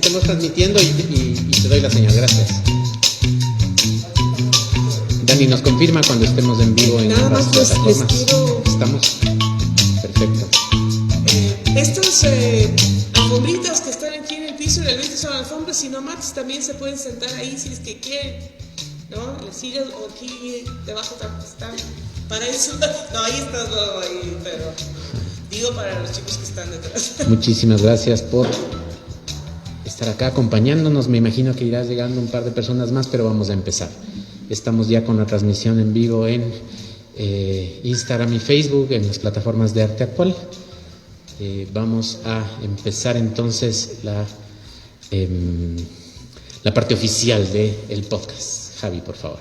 estemos transmitiendo y te doy la señal. Gracias. Dani nos confirma cuando estemos en vivo en ambas plataformas. Estamos. Perfecto. Estas alfombritas que están aquí en el piso realmente son alfombras, sino Max también se pueden sentar ahí si es que quieren, ¿no? Las sillas o aquí debajo están. Para eso, no, ahí está todo ahí, pero digo para los chicos que están detrás. Muchísimas gracias por estar acá acompañándonos. Me imagino que irá llegando un par de personas más, pero vamos a empezar. Estamos ya con la transmisión en vivo en Instagram y Facebook, en las plataformas de Arte Actual. Vamos a empezar entonces la parte oficial del podcast. Javi, por favor.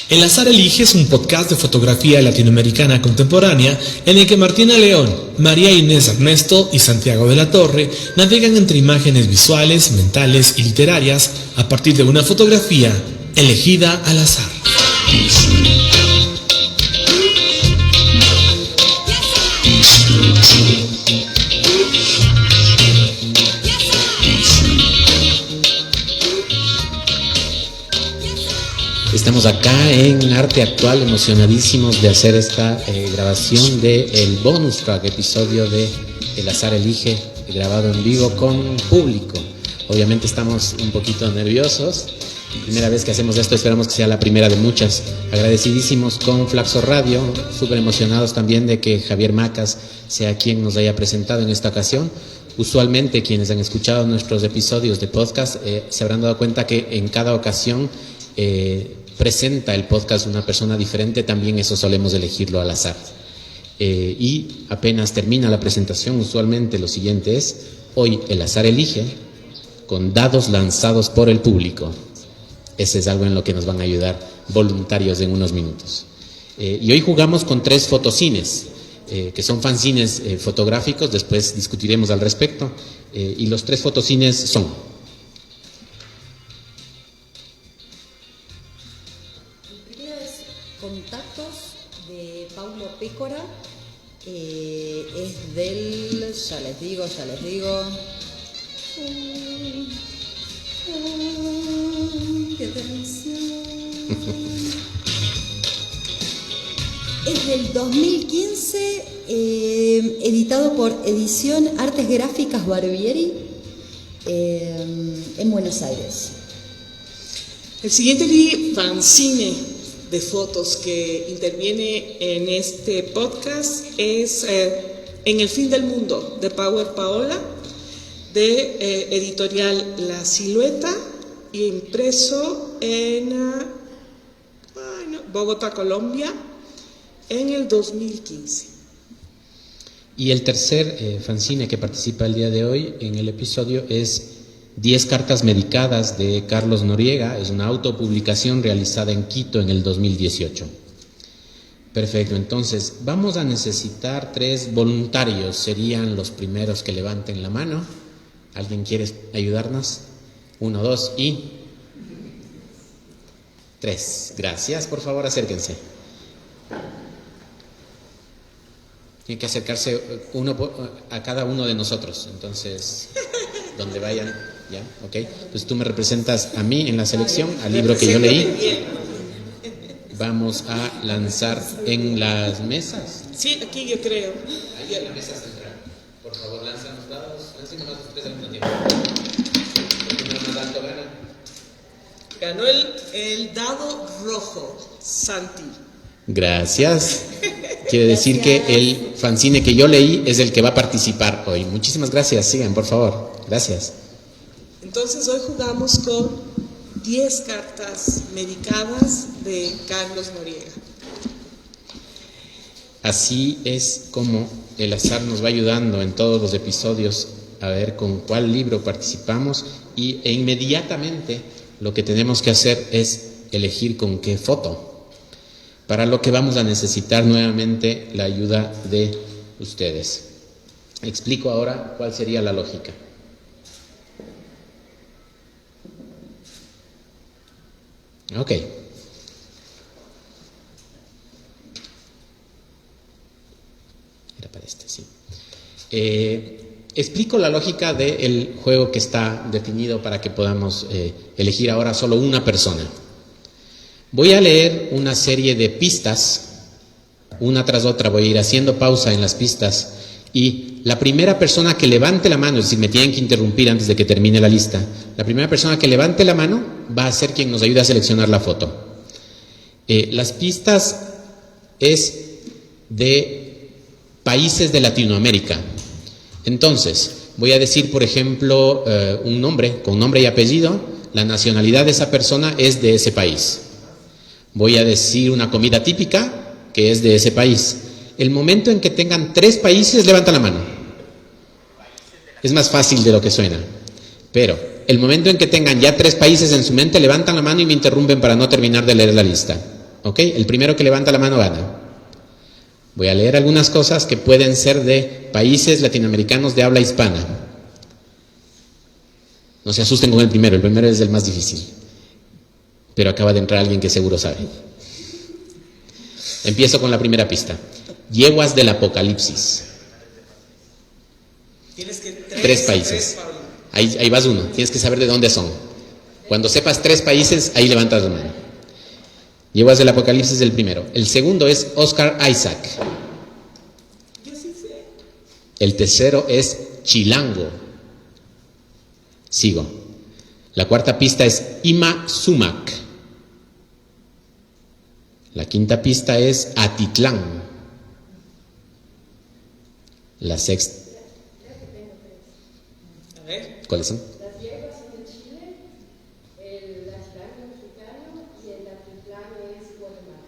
El Azar Elige es un podcast de fotografía latinoamericana contemporánea en el que Martina León, María Inés Ernesto y Santiago de la Torre navegan entre imágenes visuales, mentales y literarias a partir de una fotografía elegida al azar. Estamos acá en Arte Actual, emocionadísimos de hacer esta grabación del bonus track, episodio de El Azar Elige, grabado en vivo con público. Obviamente estamos un poquito nerviosos, primera vez que hacemos esto, esperamos que sea la primera de muchas. Agradecidísimos con Flaxo Radio, súper emocionados también de que Javier Macas sea quien nos haya presentado en esta ocasión. Usualmente quienes han escuchado nuestros episodios de podcast se habrán dado cuenta que en cada ocasión presenta el podcast una persona diferente, también eso solemos elegirlo al azar. Y apenas termina la presentación, usualmente lo siguiente es: hoy el azar elige con dados lanzados por el público. Ese es algo en lo que nos van a ayudar voluntarios en unos minutos. Y hoy jugamos con 3 fotocines, que son fanzines fotográficos, después discutiremos al respecto. Y los 3 fotocines son: Contactos, de Paulo Pécora, es del, ya les digo, qué tensión. Es del 2015, editado por Edición Artes Gráficas Barbieri, en Buenos Aires. El siguiente fanzine de fotos que interviene en este podcast es En el fin del mundo, de Power Paola, de editorial La Silueta, y impreso en Bogotá, Colombia, en el 2015. Y el tercer fanzine que participa el día de hoy en el episodio es 10 cartas medicadas, de Carlos Noriega. Es una autopublicación realizada en Quito en el 2018. Perfecto, entonces vamos a necesitar 3 voluntarios. Serían los primeros que levanten la mano. ¿Alguien quiere ayudarnos? 1, 2 y 3. Gracias, por favor acérquense. Tiene que acercarse a cada uno de nosotros. Entonces, donde vayan, ¿ya? ¿Ok? Entonces tú me representas a mí en la selección, al libro que yo leí. Vamos a lanzar en las mesas. Sí, aquí yo creo. Ahí en la mesa central. Por favor, lanzan los dados. Lancen nomás los 3 al mismo tiempo. El más alto gana. Ganó el dado rojo, Santi. Gracias. Quiere decir que el fanzine que yo leí es el que va a participar hoy. Muchísimas gracias. Sigan, por favor. Gracias. Entonces hoy jugamos con 10 cartas medicadas de Carlos Noriega. Así es como el azar nos va ayudando en todos los episodios a ver con cuál libro participamos e inmediatamente lo que tenemos que hacer es elegir con qué foto, para lo que vamos a necesitar nuevamente la ayuda de ustedes. Explico ahora cuál sería la lógica. Ok. Era para este, sí. Explico la lógica del juego que está definido para que podamos elegir ahora solo una persona. Voy a leer una serie de pistas, una tras otra, voy a ir haciendo pausa en las pistas y la primera persona que levante la mano, es decir, me tienen que interrumpir antes de que termine la lista, la primera persona que levante la mano va a ser quien nos ayude a seleccionar la foto. Las pistas es de países de Latinoamérica. Entonces, voy a decir, por ejemplo, un nombre, con nombre y apellido, la nacionalidad de esa persona es de ese país. Voy a decir una comida típica que es de ese país. El momento en que tengan 3 países, levantan la mano. Es más fácil de lo que suena. Pero el momento en que tengan ya 3 países en su mente, levantan la mano y me interrumpen para no terminar de leer la lista. ¿Ok? El primero que levanta la mano gana. Voy a leer algunas cosas que pueden ser de países latinoamericanos de habla hispana. No se asusten con el primero es el más difícil. Pero acaba de entrar alguien que seguro sabe. Empiezo con la primera pista. Yeguas del Apocalipsis. Tienes que 3 países. Ahí vas uno. Tienes que saber de dónde son. Cuando sepas 3 países, ahí levantas la mano. Yeguas del Apocalipsis es el primero. El segundo es Oscar Isaac. El tercero es Chilango. Sigo. La cuarta pista es Ima Sumac. La quinta pista es Atitlán. La sexta. A ver. ¿Cuáles son? Las yeguas son de Chile, el Chilango mexicano y el Atitlán es Guatemala.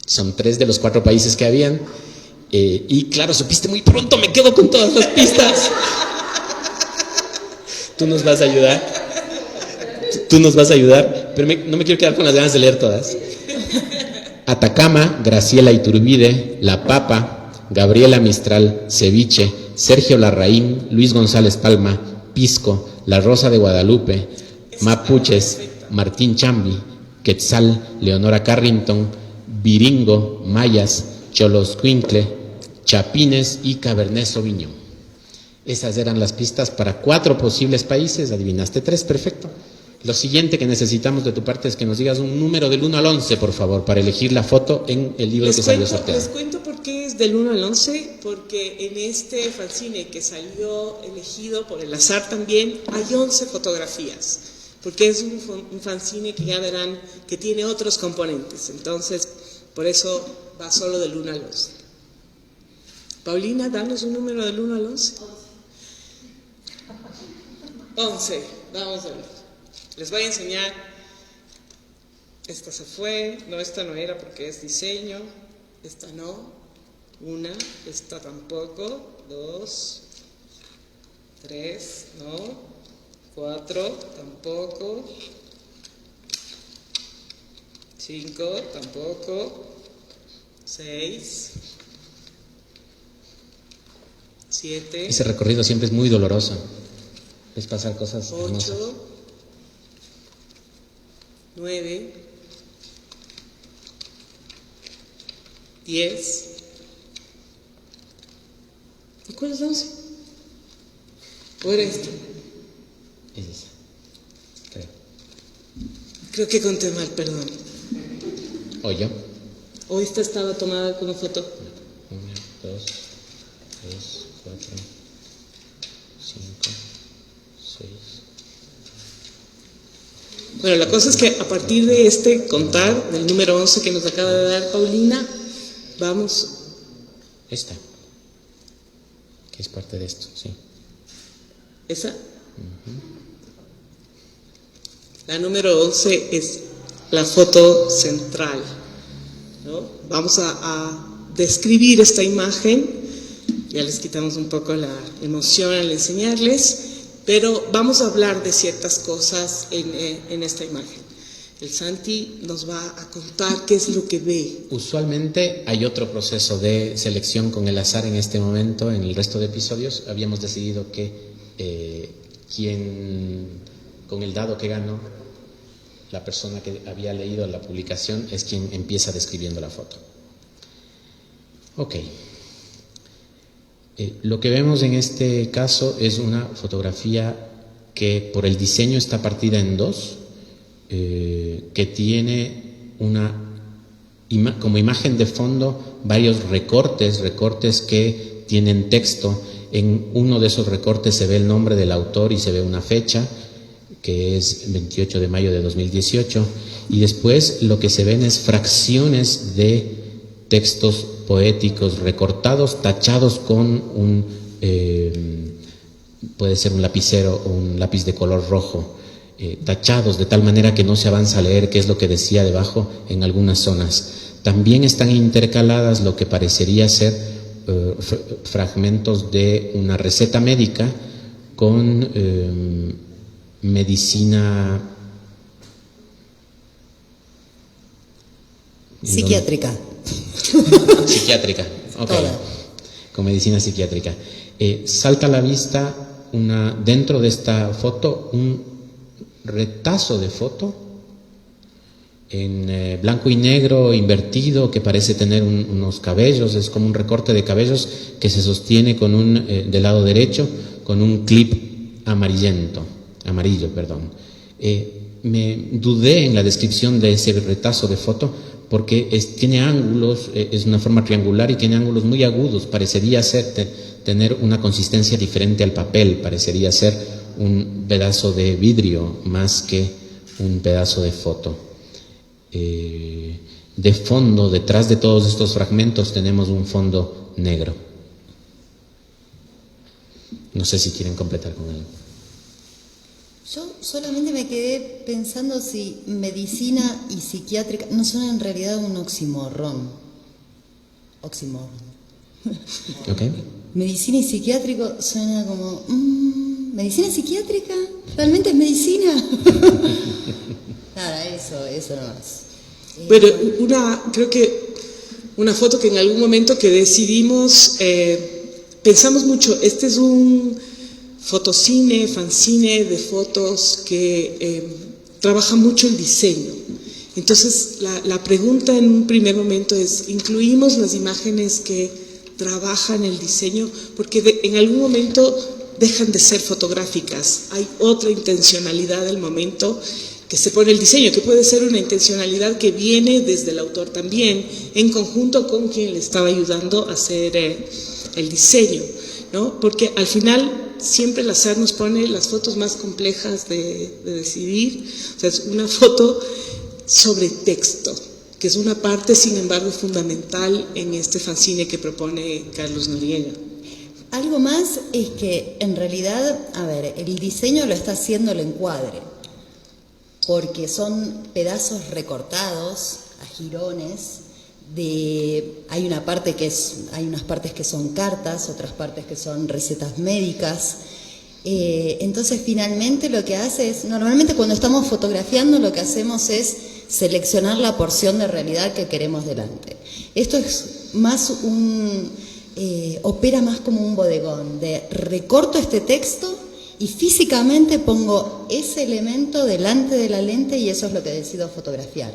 Son 3 de los 4 países que habían. Y claro, supiste muy pronto, me quedo con todas las pistas. Tú nos vas a ayudar, pero no me quiero quedar con las ganas de leer todas. Atacama, Graciela Iturbide, La Papa, Gabriela Mistral, Ceviche, Sergio Larraín, Luis González Palma, Pisco, La Rosa de Guadalupe, Mapuches, Martín Chambi, Quetzal, Leonora Carrington, Viringo, Mayas, Choloscuincle, Chapines y Cabernet Sauvignon. Esas eran las pistas para 4 posibles países. Adivinaste 3, perfecto. Lo siguiente que necesitamos de tu parte es que nos digas un número del 1 al 11, por favor, para elegir la foto en el libro que salió sorteado. Les cuento por qué es del 1 al 11, porque en este fanzine que salió elegido por el azar también, hay 11 fotografías, porque es un fanzine que ya verán que tiene otros componentes, entonces por eso va solo del 1 al 11. Paulina, danos un número del 1 al 11. 11, vamos a ver. Les voy a enseñar. Esta se fue, no, esta no era porque es diseño. Esta no, una, esta tampoco, 2, 3, no, 4, tampoco, 5, tampoco, 6, 7. Ese recorrido siempre es muy doloroso. Es pasar cosas hermosas. 8, 9, 10. ¿Y cuál es 11? ¿O era esto? Es esa, creo. Creo que conté mal, perdón. ¿O yo? ¿O esta estaba tomada como foto? 1, 2, 3, 4, 5, 6. Bueno, la cosa es que a partir de este contar, del número 11 que nos acaba de dar Paulina, vamos. Esta, que es parte de esto, sí. ¿Esa? La número 11 es la foto central, ¿no? Vamos a describir esta imagen. Ya les quitamos un poco la emoción al enseñarles, pero vamos a hablar de ciertas cosas en esta imagen. El Santi nos va a contar qué es lo que ve. Usualmente hay otro proceso de selección con el azar en este momento. En el resto de episodios habíamos decidido que con el dado que ganó, la persona que había leído la publicación es quien empieza describiendo la foto. Ok. Lo que vemos en este caso es una fotografía que por el diseño está partida en dos, que tiene como imagen de fondo varios recortes que tienen texto. En uno de esos recortes se ve el nombre del autor y se ve una fecha, que es 28 de mayo de 2018, y después lo que se ven es fracciones de textos poéticos recortados, tachados con puede ser un lapicero o un lápiz de color rojo, tachados de tal manera que no se avanza a leer qué es lo que decía debajo en algunas zonas. También están intercaladas lo que parecería ser fragmentos de una receta médica con medicina psiquiátrica. Psiquiátrica, ok. Con medicina psiquiátrica. Salta a la vista dentro de esta foto un retazo de foto en blanco y negro invertido que parece tener unos cabellos, es como un recorte de cabellos que se sostiene con del lado derecho con un clip amarillo. Me dudé en la descripción de ese retazo de foto porque tiene ángulos, es una forma triangular y tiene ángulos muy agudos, parecería tener una consistencia diferente al papel, parecería ser un pedazo de vidrio más que un pedazo de foto. De fondo, detrás de todos estos fragmentos tenemos un fondo negro. No sé si quieren completar con algo. Yo solamente me quedé pensando si medicina y psiquiátrica no son en realidad un oxímoron. Okay. Medicina y psiquiátrico suena como... ¿medicina psiquiátrica? ¿Realmente es medicina? Nada, eso nomás. Pero creo que una foto que en algún momento que decidimos, pensamos mucho, este es un fanzine de fotos que trabaja mucho el diseño. Entonces la pregunta en un primer momento es, ¿incluimos las imágenes que trabajan el diseño? Porque en algún momento dejan de ser fotográficas, hay otra intencionalidad del momento que se pone el diseño, que puede ser una intencionalidad que viene desde el autor también, en conjunto con quien le estaba ayudando a hacer el diseño, ¿no? Porque al final siempre el azar nos pone las fotos más complejas de decidir. O sea, es una foto sobre texto, que es una parte, sin embargo, fundamental en este fanzine que propone Carlos Noriega. Algo más es que, en realidad, el diseño lo está haciendo el encuadre, porque son pedazos recortados a jirones. Hay unas partes que son cartas, otras partes que son recetas médicas. Entonces finalmente lo que hace es, normalmente cuando estamos fotografiando lo que hacemos es seleccionar la porción de realidad que queremos delante. Esto es más opera más como un bodegón, de recorto este texto y físicamente pongo ese elemento delante de la lente y eso es lo que decido fotografiar.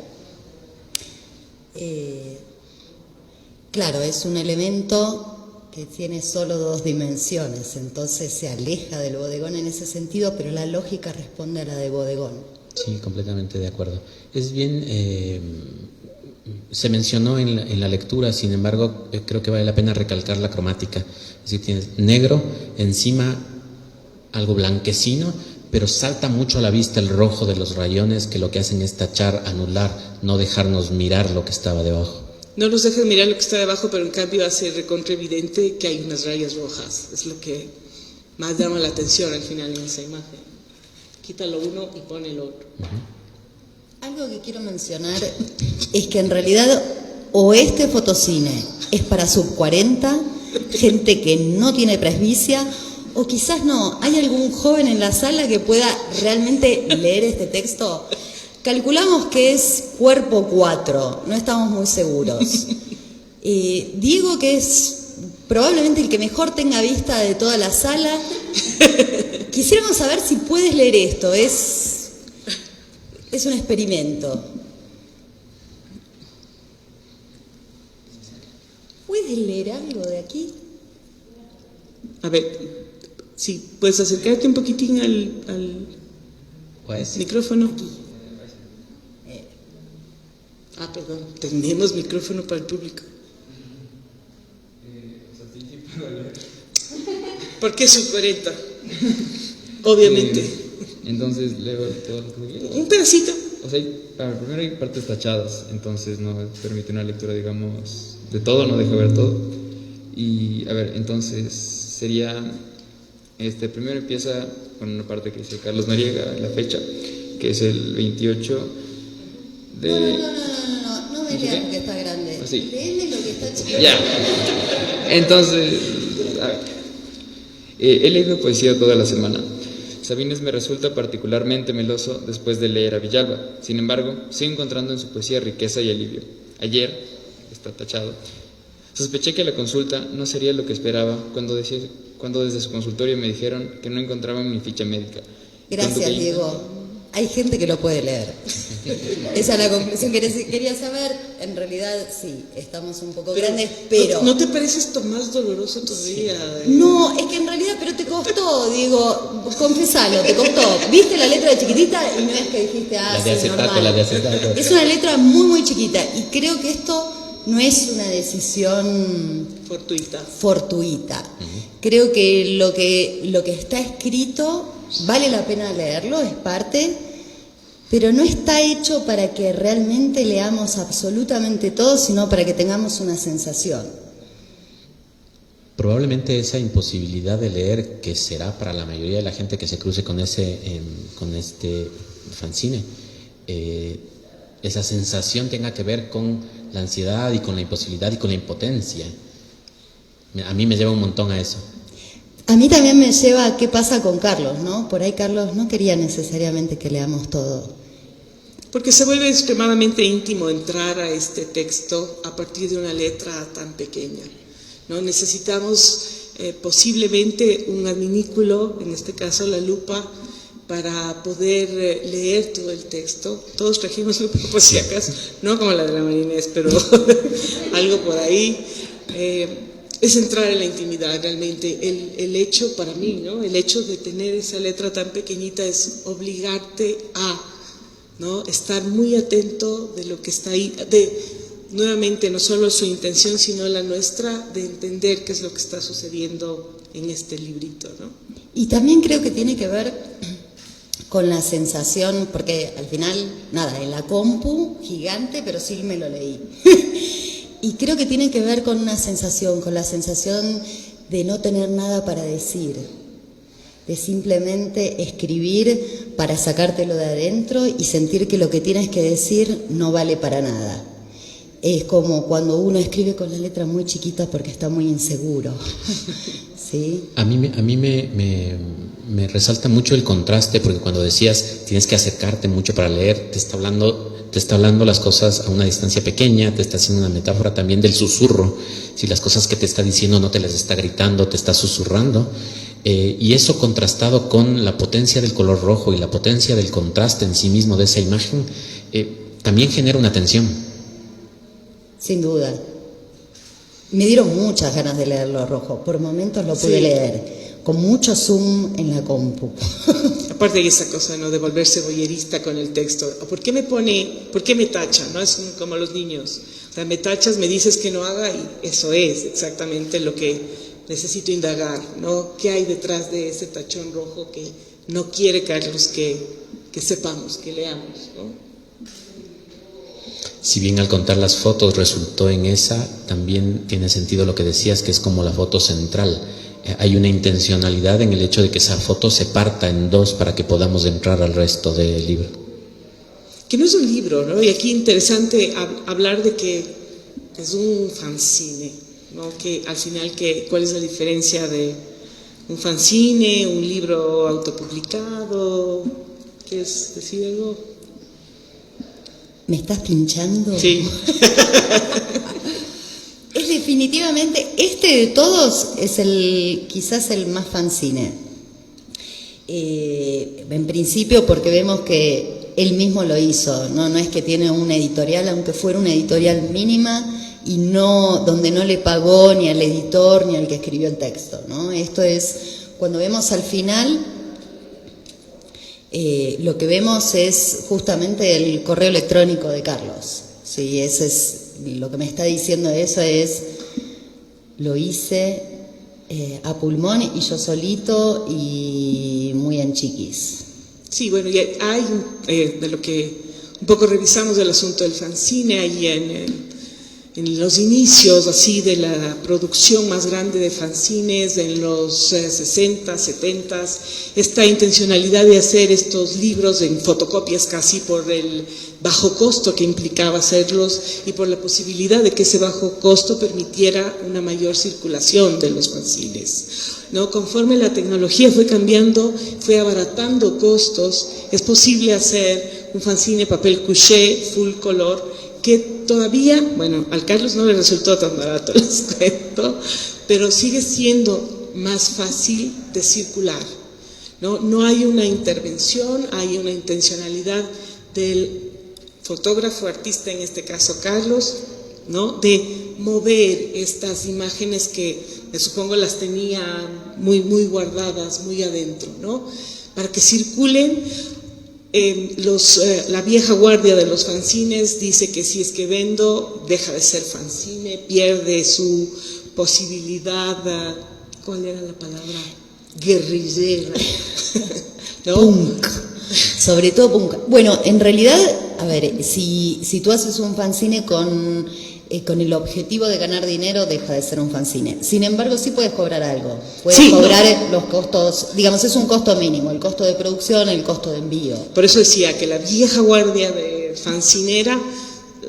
Claro, es un elemento que tiene solo 2 dimensiones, entonces se aleja del bodegón en ese sentido, pero la lógica responde a la de bodegón. Sí, completamente de acuerdo. Es bien, se mencionó en la lectura, sin embargo, creo que vale la pena recalcar la cromática. Es decir, tienes negro, encima algo blanquecino, pero salta mucho a la vista el rojo de los rayones que lo que hacen es tachar, anular, no dejarnos mirar lo que estaba debajo. No nos dejan mirar lo que está debajo, pero en cambio hace recontra evidente que hay unas rayas rojas. Es lo que más llama la atención al final en esa imagen. quita lo uno y pone lo otro. Algo que quiero mencionar es que en realidad o este fotocine es para sub 40, gente que no tiene presbicia, o quizás no, ¿hay algún joven en la sala que pueda realmente leer este texto? Calculamos que es cuerpo 4, no estamos muy seguros. Diego, que es probablemente el que mejor tenga vista de toda la sala, quisiéramos saber si puedes leer esto, es un experimento. ¿Puedes leer algo de aquí? A ver, sí, puedes acercarte un poquitín al Pues, micrófono. Perdón, tenemos micrófono para el público. ¿Por qué sub 40? Obviamente. Entonces leo todo lo que quiero. Un pedacito. O sea, primero hay partes tachadas, entonces no permite una lectura, digamos, de todo, no deja ver todo. Y a ver, entonces sería, primero empieza con una parte que dice Carlos Noriega, la fecha, que es el 28 de... No me leas porque está grande. Sí. Léeme lo que está chiquito. Ya. Entonces, a ver, he leído poesía toda la semana. Sabines me resulta particularmente meloso después de leer a Villalba. Sin embargo, sigo encontrando en su poesía riqueza y alivio. Ayer, está tachado, sospeché que la consulta no sería lo que esperaba cuando desde su consultorio me dijeron que no encontraban mi ficha médica. Gracias, Diego. Hay gente que lo puede leer. Esa es la conclusión que quería saber. En realidad, sí, estamos un poco grandes, pero... ¿No te parece esto más doloroso todavía? No, es que en realidad, pero te costó, digo, confesalo, te costó. Viste la letra de chiquitita y no es que dijiste, la de sí, acetato, normal. la de acetato. Es una letra muy, muy chiquita y creo que esto no es una decisión fortuita. Creo que lo que está escrito vale la pena leerlo, es parte, pero no está hecho para que realmente leamos absolutamente todo, sino para que tengamos una sensación. Probablemente esa imposibilidad de leer, que será para la mayoría de la gente que se cruce con este fanzine, esa sensación tenga que ver con la ansiedad y con la imposibilidad y con la impotencia. A mí me lleva un montón a eso. A mí también me lleva a qué pasa con Carlos, ¿no? Por ahí Carlos no quería necesariamente que leamos todo. Porque se vuelve extremadamente íntimo entrar a este texto a partir de una letra tan pequeña, ¿no? Necesitamos posiblemente un adminículo, en este caso la lupa, para poder leer todo el texto. Todos trajimos lupa por si acaso, no como la de la Marinés, pero algo por ahí. Es entrar en la intimidad realmente. El hecho para mí, ¿no? El hecho de tener esa letra tan pequeñita es obligarte a, ¿no? Estar muy atento de lo que está ahí, nuevamente no solo su intención sino la nuestra, de entender qué es lo que está sucediendo en este librito, ¿no? Y también creo que tiene que ver con la sensación, porque al final, nada, en la compu, gigante, pero sí me lo leí. Y creo que tiene que ver con una sensación, con la sensación de no tener nada para decir, de simplemente escribir para sacártelo de adentro y sentir que lo que tienes que decir no vale para nada. Es como cuando uno escribe con la letra muy chiquita porque está muy inseguro. ¿Sí? A mí me resalta mucho el contraste, porque cuando decías tienes que acercarte mucho para leer, te está hablando las cosas a una distancia pequeña, te está haciendo una metáfora también del susurro. Si las cosas que te está diciendo no te las está gritando, te está susurrando. Y eso contrastado con la potencia del color rojo y la potencia del contraste en sí mismo de esa imagen, también genera una tensión. Sin duda. Me dieron muchas ganas de leerlo rojo. Por momentos lo pude leer, con mucho zoom en la compu. Aparte de esa cosa, ¿no? De volverse voyerista con el texto. ¿Por qué me tacha? ¿No? Es como los niños. O sea, me tachas, me dices que no haga y eso es exactamente lo que necesito indagar, ¿no? ¿Qué hay detrás de ese tachón rojo que no quiere Carlos que sepamos, que leamos, ¿no? Si bien al contar las fotos resultó en esa, también tiene sentido lo que decías, que es como la foto central. hay una intencionalidad en el hecho de que esa foto se parta en dos para que podamos entrar al resto del libro. Que no es un libro, ¿no? Y aquí interesante hablar de que es un fanzine, ¿no? Que al final, ¿cuál es la diferencia de un fanzine, un libro autopublicado? ¿Quieres decir algo? ¿Me estás pinchando? Sí. Es definitivamente, de todos es quizás el más fanzine. En principio porque vemos que él mismo lo hizo, no es que tiene una editorial, aunque fuera una editorial mínima, y donde no le pagó ni al editor ni al que escribió el texto, ¿no? Esto es, cuando vemos al final, lo que vemos es justamente el correo electrónico de Carlos. Sí, ese es lo que me está diciendo. Eso es, lo hice a pulmón y yo solito y muy en chiquis. Sí, bueno, y hay de lo que un poco revisamos del asunto del fanzine, ahí en los inicios así de la producción más grande de fanzines en los 60, 70, esta intencionalidad de hacer estos libros en fotocopias casi por el bajo costo que implicaba hacerlos y por la posibilidad de que ese bajo costo permitiera una mayor circulación de los fanzines, ¿no? Conforme la tecnología fue cambiando, fue abaratando costos, es posible hacer un fanzine papel couché, full color, que todavía, bueno, al Carlos no le resultó tan barato, les cuento, pero sigue siendo más fácil de circular, ¿no? No hay una intervención, hay una intencionalidad del fotógrafo, artista, en este caso Carlos, ¿no? De mover estas imágenes que me supongo las tenía muy, muy guardadas, muy adentro, ¿no? Para que circulen. La vieja guardia de los fanzines dice que si es que vendo, deja de ser fanzine, pierde su posibilidad, ¿cuál era la palabra? Guerrillera, ¿no? Punk, sobre todo punk. Bueno, en realidad, a ver, si tú haces un fanzine con el objetivo de ganar dinero, deja de ser un fanzine. Sin embargo, sí puedes cobrar algo. Puedes cobrar los costos, digamos, es un costo mínimo, el costo de producción, el costo de envío. Por eso decía que la vieja guardia de fanzinera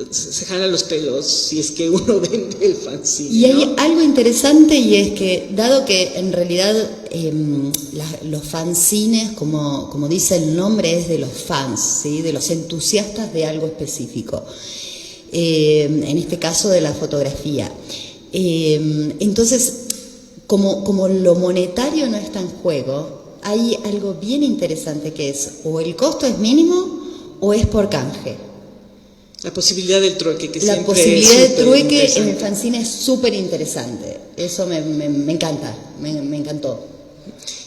se jala los pelos si es que uno vende el fanzine, Y hay ¿no? algo interesante, y es que, dado que en realidad los fanzines, como dice el nombre, es de los fans, ¿sí? De los entusiastas de algo específico. En este caso de la fotografía. Entonces, como lo monetario no está en juego, hay algo bien interesante que es, o el costo es mínimo o es por canje. La posibilidad del trueque, que La siempre posibilidad es de trueque en el interesante. fanzine es súper interesante. Eso me encanta, me encantó.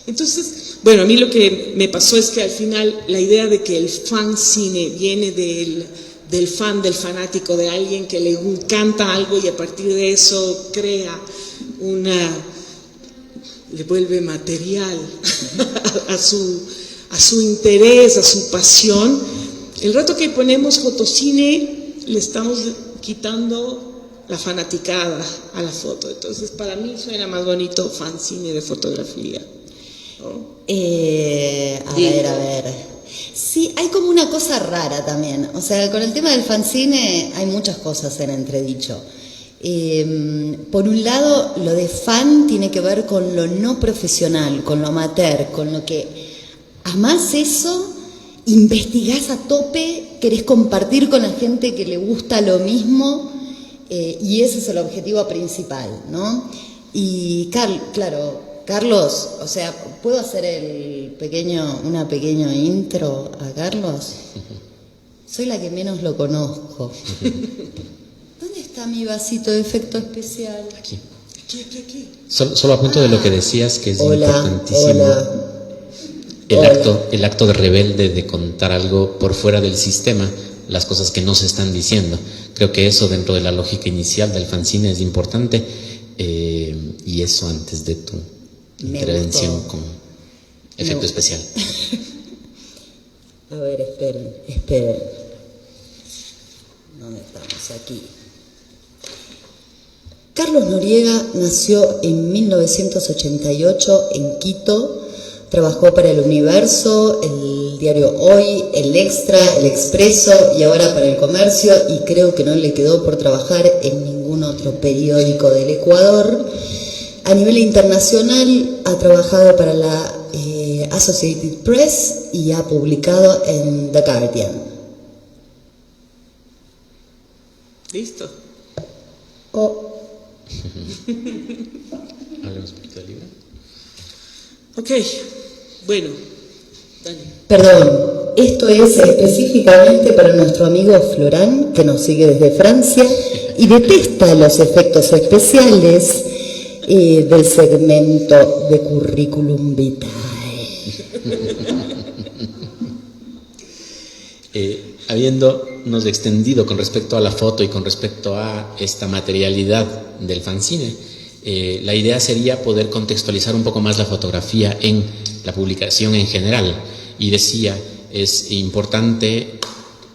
Entonces, bueno, a mí lo que me pasó es que al final la idea de que el fanzine viene del fan, del fanático, de alguien que le encanta algo y a partir de eso crea le vuelve material a su interés, a su pasión. El rato que ponemos fotocine le estamos quitando la fanaticada a la foto. Entonces, para mí suena más bonito fanzine de fotografía, ¿no? A ver. Sí, hay como una cosa rara también. O sea, con el tema del fanzine hay muchas cosas en entredicho. Por un lado, lo de fan tiene que ver con lo no profesional, con lo amateur, con lo que amás eso, investigás a tope, querés compartir con la gente que le gusta lo mismo, y ese es el objetivo principal, ¿no? Y claro, Carlos, o sea, ¿puedo hacer una pequeña intro a Carlos? Soy la que menos lo conozco. ¿Dónde está mi vasito de efecto especial? Aquí. Aquí. Solo a punto de lo que decías, que es Hola, importantísimo. hola. El acto de rebelde de contar algo por fuera del sistema, las cosas que no se están diciendo. Creo que eso dentro de la lógica inicial del fanzine es importante, y eso antes de tu intervención gustó. con efecto especial. A ver, esperen. ¿Dónde estamos? Aquí. Carlos Noriega nació en 1988 en Quito, trabajó para El Universo, el diario Hoy, El Extra, El Expreso y ahora para El Comercio, y creo que no le quedó por trabajar en ningún otro periódico del Ecuador. A nivel internacional ha trabajado para la Associated Press y ha publicado en The Guardian. Listo. Hablemos un poquito del libro. Ok, bueno, Dani. Perdón, esto es específicamente para nuestro amigo Florán, que nos sigue desde Francia y detesta los efectos especiales del segmento de Curriculum Vitae. Habiéndonos extendido con respecto a la foto y con respecto a esta materialidad del fanzine, la idea sería poder contextualizar un poco más la fotografía en la publicación en general. Y decía, es importante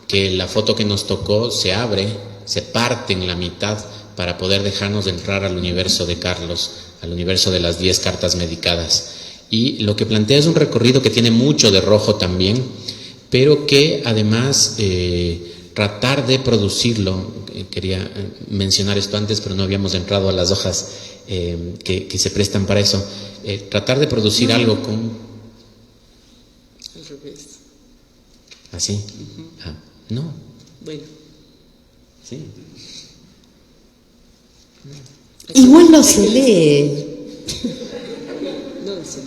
que la foto que nos tocó se abre, se parte en la mitad para poder dejarnos entrar al universo de Carlos, al universo de las 10 cartas medicadas. Y lo que plantea es un recorrido que tiene mucho de rojo también, pero que además tratar de producirlo, quería mencionar esto antes, pero no habíamos entrado a las hojas que se prestan para eso, tratar de producir algo con... Al revés. ¿Así? Ah, no. Bueno. Sí. Igual no se lee. No, sí.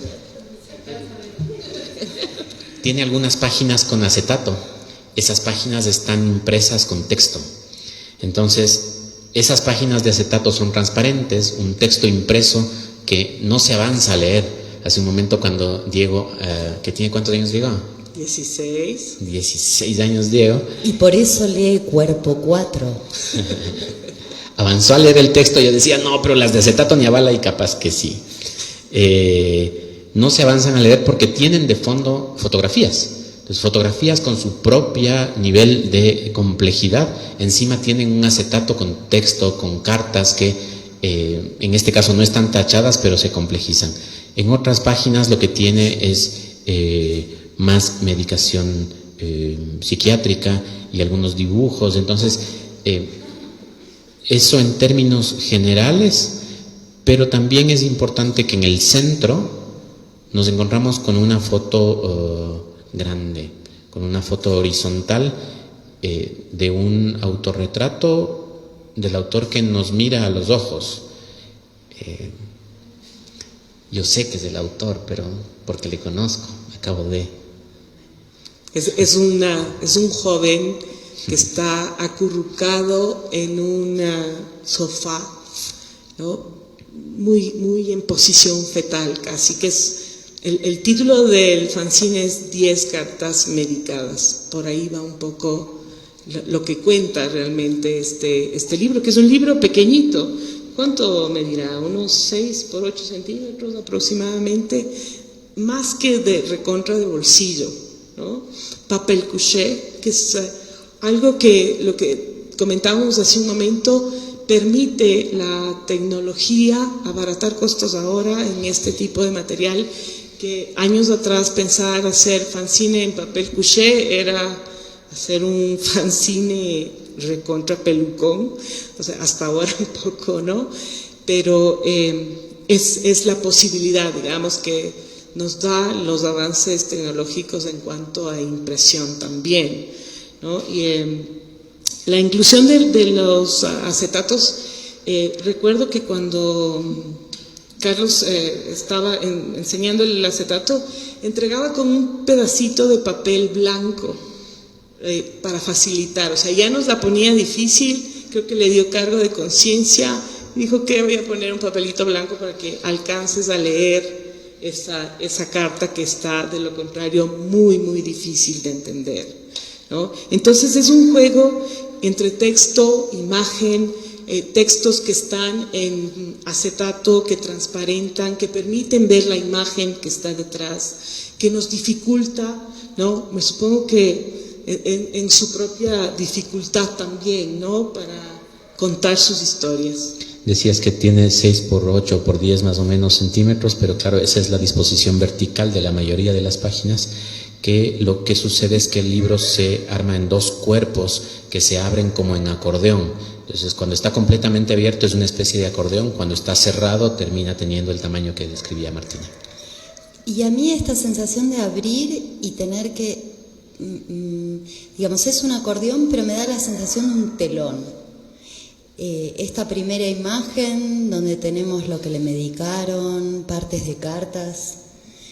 Tiene algunas páginas con acetato. Esas páginas están impresas con texto. Entonces, esas páginas de acetato son transparentes, un texto impreso que no se avanza a leer. Hace un momento cuando Diego, que tiene ¿cuántos años Diego? 16. 16 años Diego. Y por eso lee Cuerpo 4. Avanzó a leer el texto y yo decía, no, pero las de acetato ni a bala y capaz que sí. No se avanzan a leer porque tienen de fondo fotografías. Entonces, fotografías con su propia nivel de complejidad. Encima tienen un acetato con texto, con cartas que en este caso no están tachadas, pero se complejizan. En otras páginas lo que tiene es más medicación psiquiátrica y algunos dibujos. Entonces, eso en términos generales, pero también es importante que en el centro nos encontramos con una foto grande, con una foto horizontal de un autorretrato del autor que nos mira a los ojos. Yo sé que es del autor, pero porque le conozco, acabo de... Es un joven que está acurrucado en un sofá, ¿no? Muy en posición fetal, casi que es el título del fanzine es 10 cartas medicadas. Por ahí va un poco lo que cuenta realmente este libro, que es un libro pequeñito. ¿Cuánto medirá? Unos 6 por 8 centímetros aproximadamente, más que de recontra de bolsillo, ¿no? Papel couché, que es algo que lo que comentábamos hace un momento, permite la tecnología abaratar costos ahora en este tipo de material, que años atrás pensar hacer fanzine en papel couché era hacer un fanzine recontra pelucón, o sea, hasta ahora un poco, ¿no? Pero es la posibilidad, digamos, que nos da los avances tecnológicos en cuanto a impresión también, ¿no? Y la inclusión de los acetatos, recuerdo que cuando Carlos estaba enseñando el acetato, entregaba con un pedacito de papel blanco para facilitar, o sea, ya nos la ponía difícil, creo que le dio cargo de conciencia, dijo que voy a poner un papelito blanco para que alcances a leer esa carta que está, de lo contrario, muy difícil de entender, ¿no? Entonces es un juego entre texto, imagen, textos que están en acetato, que transparentan, que permiten ver la imagen que está detrás, que nos dificulta, ¿no? Me supongo que en su propia dificultad también, ¿no? Para contar sus historias. Decías que tiene 6 por 8 por 10 más o menos centímetros, pero claro, esa es la disposición vertical de la mayoría de las páginas, que lo que sucede es que el libro se arma en 2 cuerpos que se abren como en acordeón. Entonces, cuando está completamente abierto es una especie de acordeón, cuando está cerrado termina teniendo el tamaño que describía Martina. Y a mí esta sensación de abrir y tener que, digamos, es un acordeón, pero me da la sensación de un telón. Esta primera imagen donde tenemos lo que le medicaron, partes de cartas,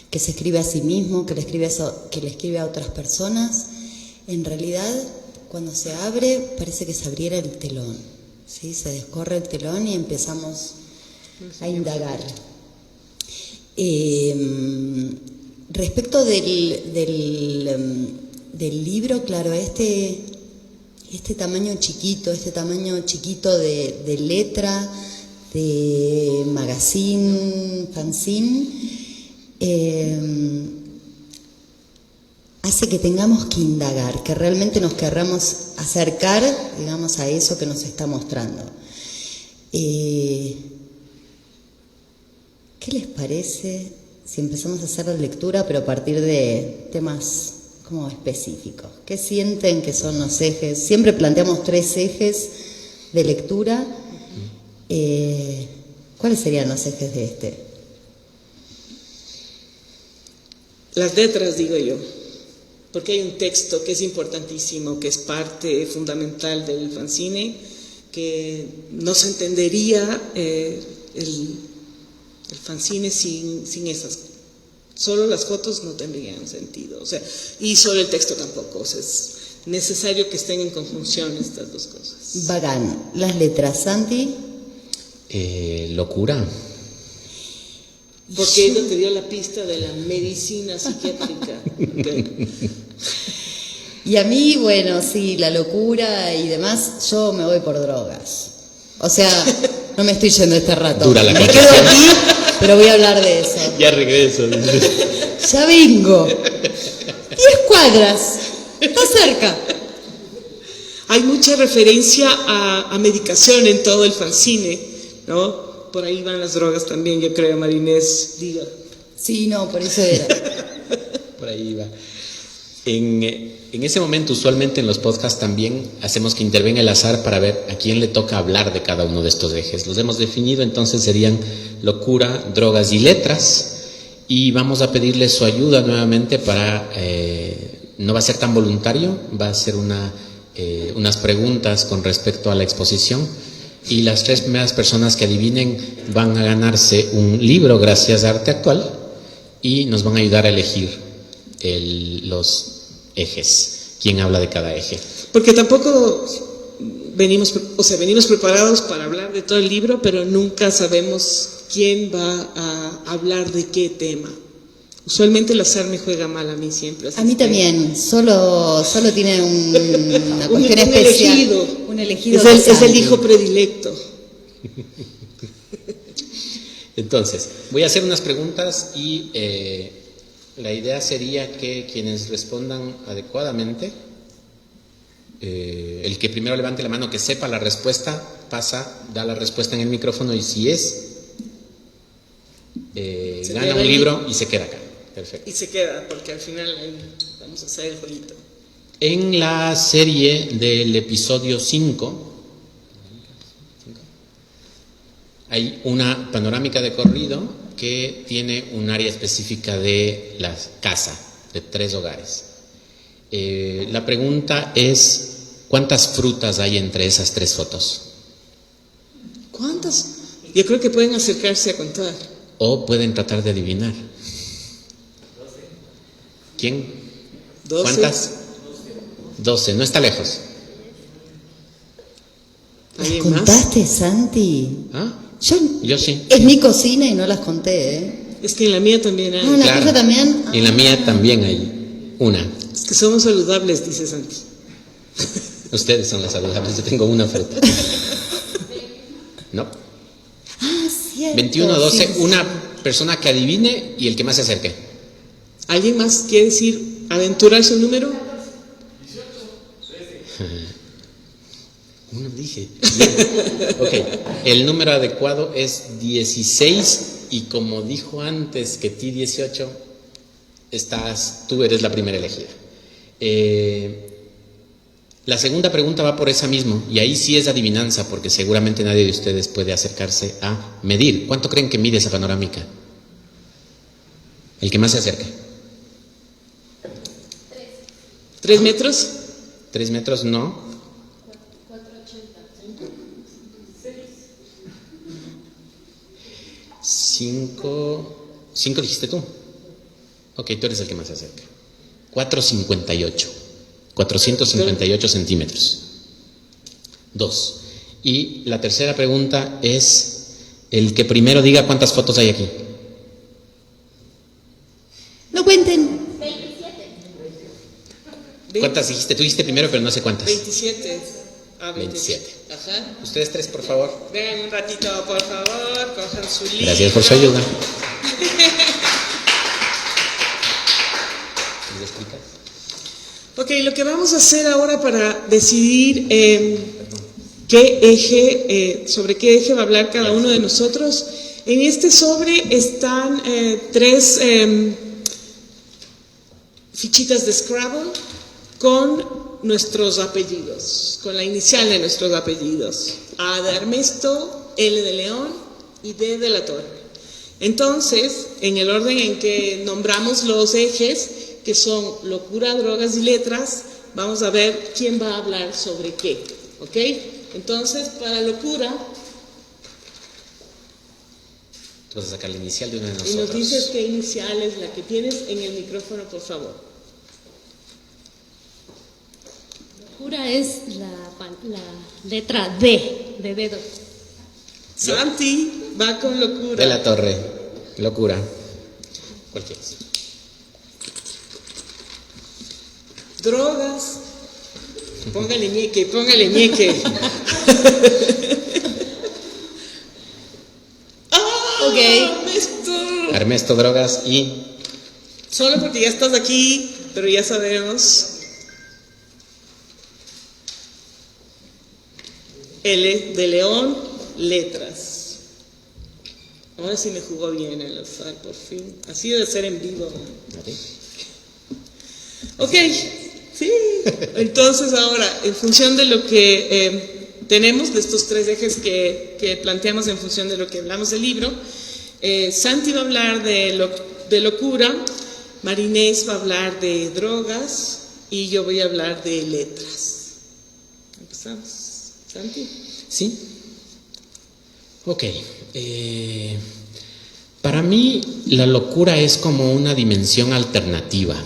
que se escribe a sí mismo, que le escribe a otras personas, en realidad cuando se abre parece que se abriera el telón, ¿sí? Se descorre el telón y empezamos a indagar. Respecto del libro, claro, este tamaño chiquito de letra, de magazine, fanzine, hace que tengamos que indagar, que realmente nos querramos acercar, digamos, a eso que nos está mostrando. ¿Qué les parece si empezamos a hacer la lectura, pero a partir de temas como específicos? ¿Qué sienten que son los ejes? Siempre planteamos 3 ejes de lectura. ¿Cuáles serían los ejes de este? Las letras, digo yo, porque hay un texto que es importantísimo, que es parte fundamental del fanzine, que no se entendería el fanzine sin esas. Solo las fotos no tendrían sentido, o sea, y solo el texto tampoco, o sea, es necesario que estén en conjunción estas 2 cosas. Bacán. Las letras, Santi. Locura. Porque ella te dio la pista de la medicina psiquiátrica. Y a mí, bueno, sí, la locura y demás, yo me voy por drogas. O sea, no me estoy yendo este rato. Dura la me quedo confesión. aquí, pero voy a hablar de eso. Ya regreso. Ya vengo. 10 cuadras. Está cerca. Hay mucha referencia a medicación en todo el fanzine, ¿no? Por ahí van las drogas también, yo creo, Marinés, diga. Sí, no, por eso era. Por ahí va. En ese momento, usualmente en los podcasts también hacemos que intervenga el azar para ver a quién le toca hablar de cada uno de estos ejes. Los hemos definido, entonces serían locura, drogas y letras. Y vamos a pedirle su ayuda nuevamente para... no va a ser tan voluntario, va a ser unas preguntas con respecto a la exposición. Y las 3 primeras personas que adivinen van a ganarse un libro gracias a Arte Actual y nos van a ayudar a elegir los ejes, quién habla de cada eje. Porque tampoco venimos preparados para hablar de todo el libro, pero nunca sabemos quién va a hablar de qué tema. Usualmente el azar me juega mal a mí siempre. A mí también, solo tiene una cuestión especial. Un elegido. Es el hijo predilecto. Entonces, voy a hacer unas preguntas y la idea sería que quienes respondan adecuadamente, el que primero levante la mano, que sepa la respuesta, da la respuesta en el micrófono y si gana un libro y se queda acá. Perfecto. Y se queda, porque al final vamos a hacer el jueguito. En la serie del episodio 5 hay una panorámica de corrido que tiene un área específica de la casa, de 3 hogares. La pregunta es, ¿cuántas frutas hay entre esas 3 fotos? ¿Cuántas? Yo creo que pueden acercarse a contar. O pueden tratar de adivinar. ¿Quién? 12. ¿Cuántas? 12, no está lejos. ¿Las ¿Alguien más? contaste, Santi? ¿Ah? Yo sí. Es mi cocina y no las conté, ¿eh? Es que en la mía también hay. Ah, ¿en la tuya también? Y en la mía también hay una. Es que somos saludables, dice Santi. Ustedes son las saludables, yo tengo una fruta. ¿No? Ah, cierto. 21, 12, sí, una persona que adivine y el que más se acerque. ¿Alguien más quiere decir aventurarse un número? Uno dije. Bien. Ok, el número adecuado es 16 y como dijo antes que ti 18, tú eres la primera elegida. La segunda pregunta va por esa mismo y ahí sí es adivinanza porque seguramente nadie de ustedes puede acercarse a medir. ¿Cuánto creen que mide esa panorámica? El que más se acerque. 3 metros. 3 metros, no. 5 dijiste tú. Ok, tú eres el que más se acerca. 458 centímetros. 2. Y la tercera pregunta es el que primero diga cuántas fotos hay aquí. No cuenten. ¿Cuántas dijiste? Tú dijiste primero, pero no sé cuántas. 27. 27. Ajá. Ustedes tres, por favor. Vengan un ratito, por favor, cojan su libro. Gracias por su ayuda. ¿Me explicas? Ok, lo que vamos a hacer ahora para decidir sobre qué eje va a hablar cada uno de nosotros. En este sobre están 3 fichitas de Scrabble con nuestros apellidos, con la inicial de nuestros apellidos. A de Ernesto, L de León y D de la Torre. Entonces, en el orden en que nombramos los ejes, que son locura, drogas y letras, vamos a ver quién va a hablar sobre qué, ¿ok? Entonces, para locura... Tú vas a sacar la inicial de una de nosotros. Y nos dices qué inicial es la que tienes en el micrófono, por favor. Locura es la letra D, de dedo. Santi va con locura. De la Torre, locura. ¿Cuál quieres? Drogas. Póngale ñeque, póngale ñeque. Ok. Ernesto. Drogas y... Solo porque ya estás aquí, pero ya sabemos. L de León, letras. Ahora sí me jugó bien el azar, por fin. Así debe ser en vivo. Ok, sí. Entonces ahora, en función de lo que tenemos, de estos 3 ejes que planteamos en función de lo que hablamos del libro, Santi va a hablar de locura, Marinés va a hablar de drogas y yo voy a hablar de letras. Empezamos. Santi. Sí. Ok. Para mí la locura es como una dimensión alternativa,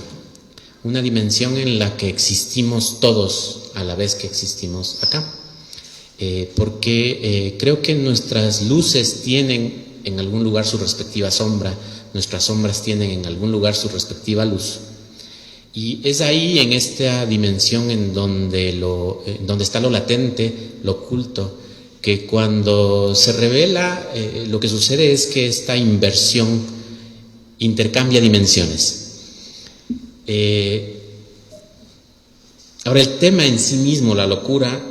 una dimensión en la que existimos todos a la vez que existimos acá. Porque creo que nuestras luces tienen en algún lugar su respectiva sombra, nuestras sombras tienen en algún lugar su respectiva luz. Y es ahí, en esta dimensión en donde está lo latente, lo oculto, que cuando se revela, lo que sucede es que esta inversión intercambia dimensiones. Ahora, el tema en sí mismo, la locura,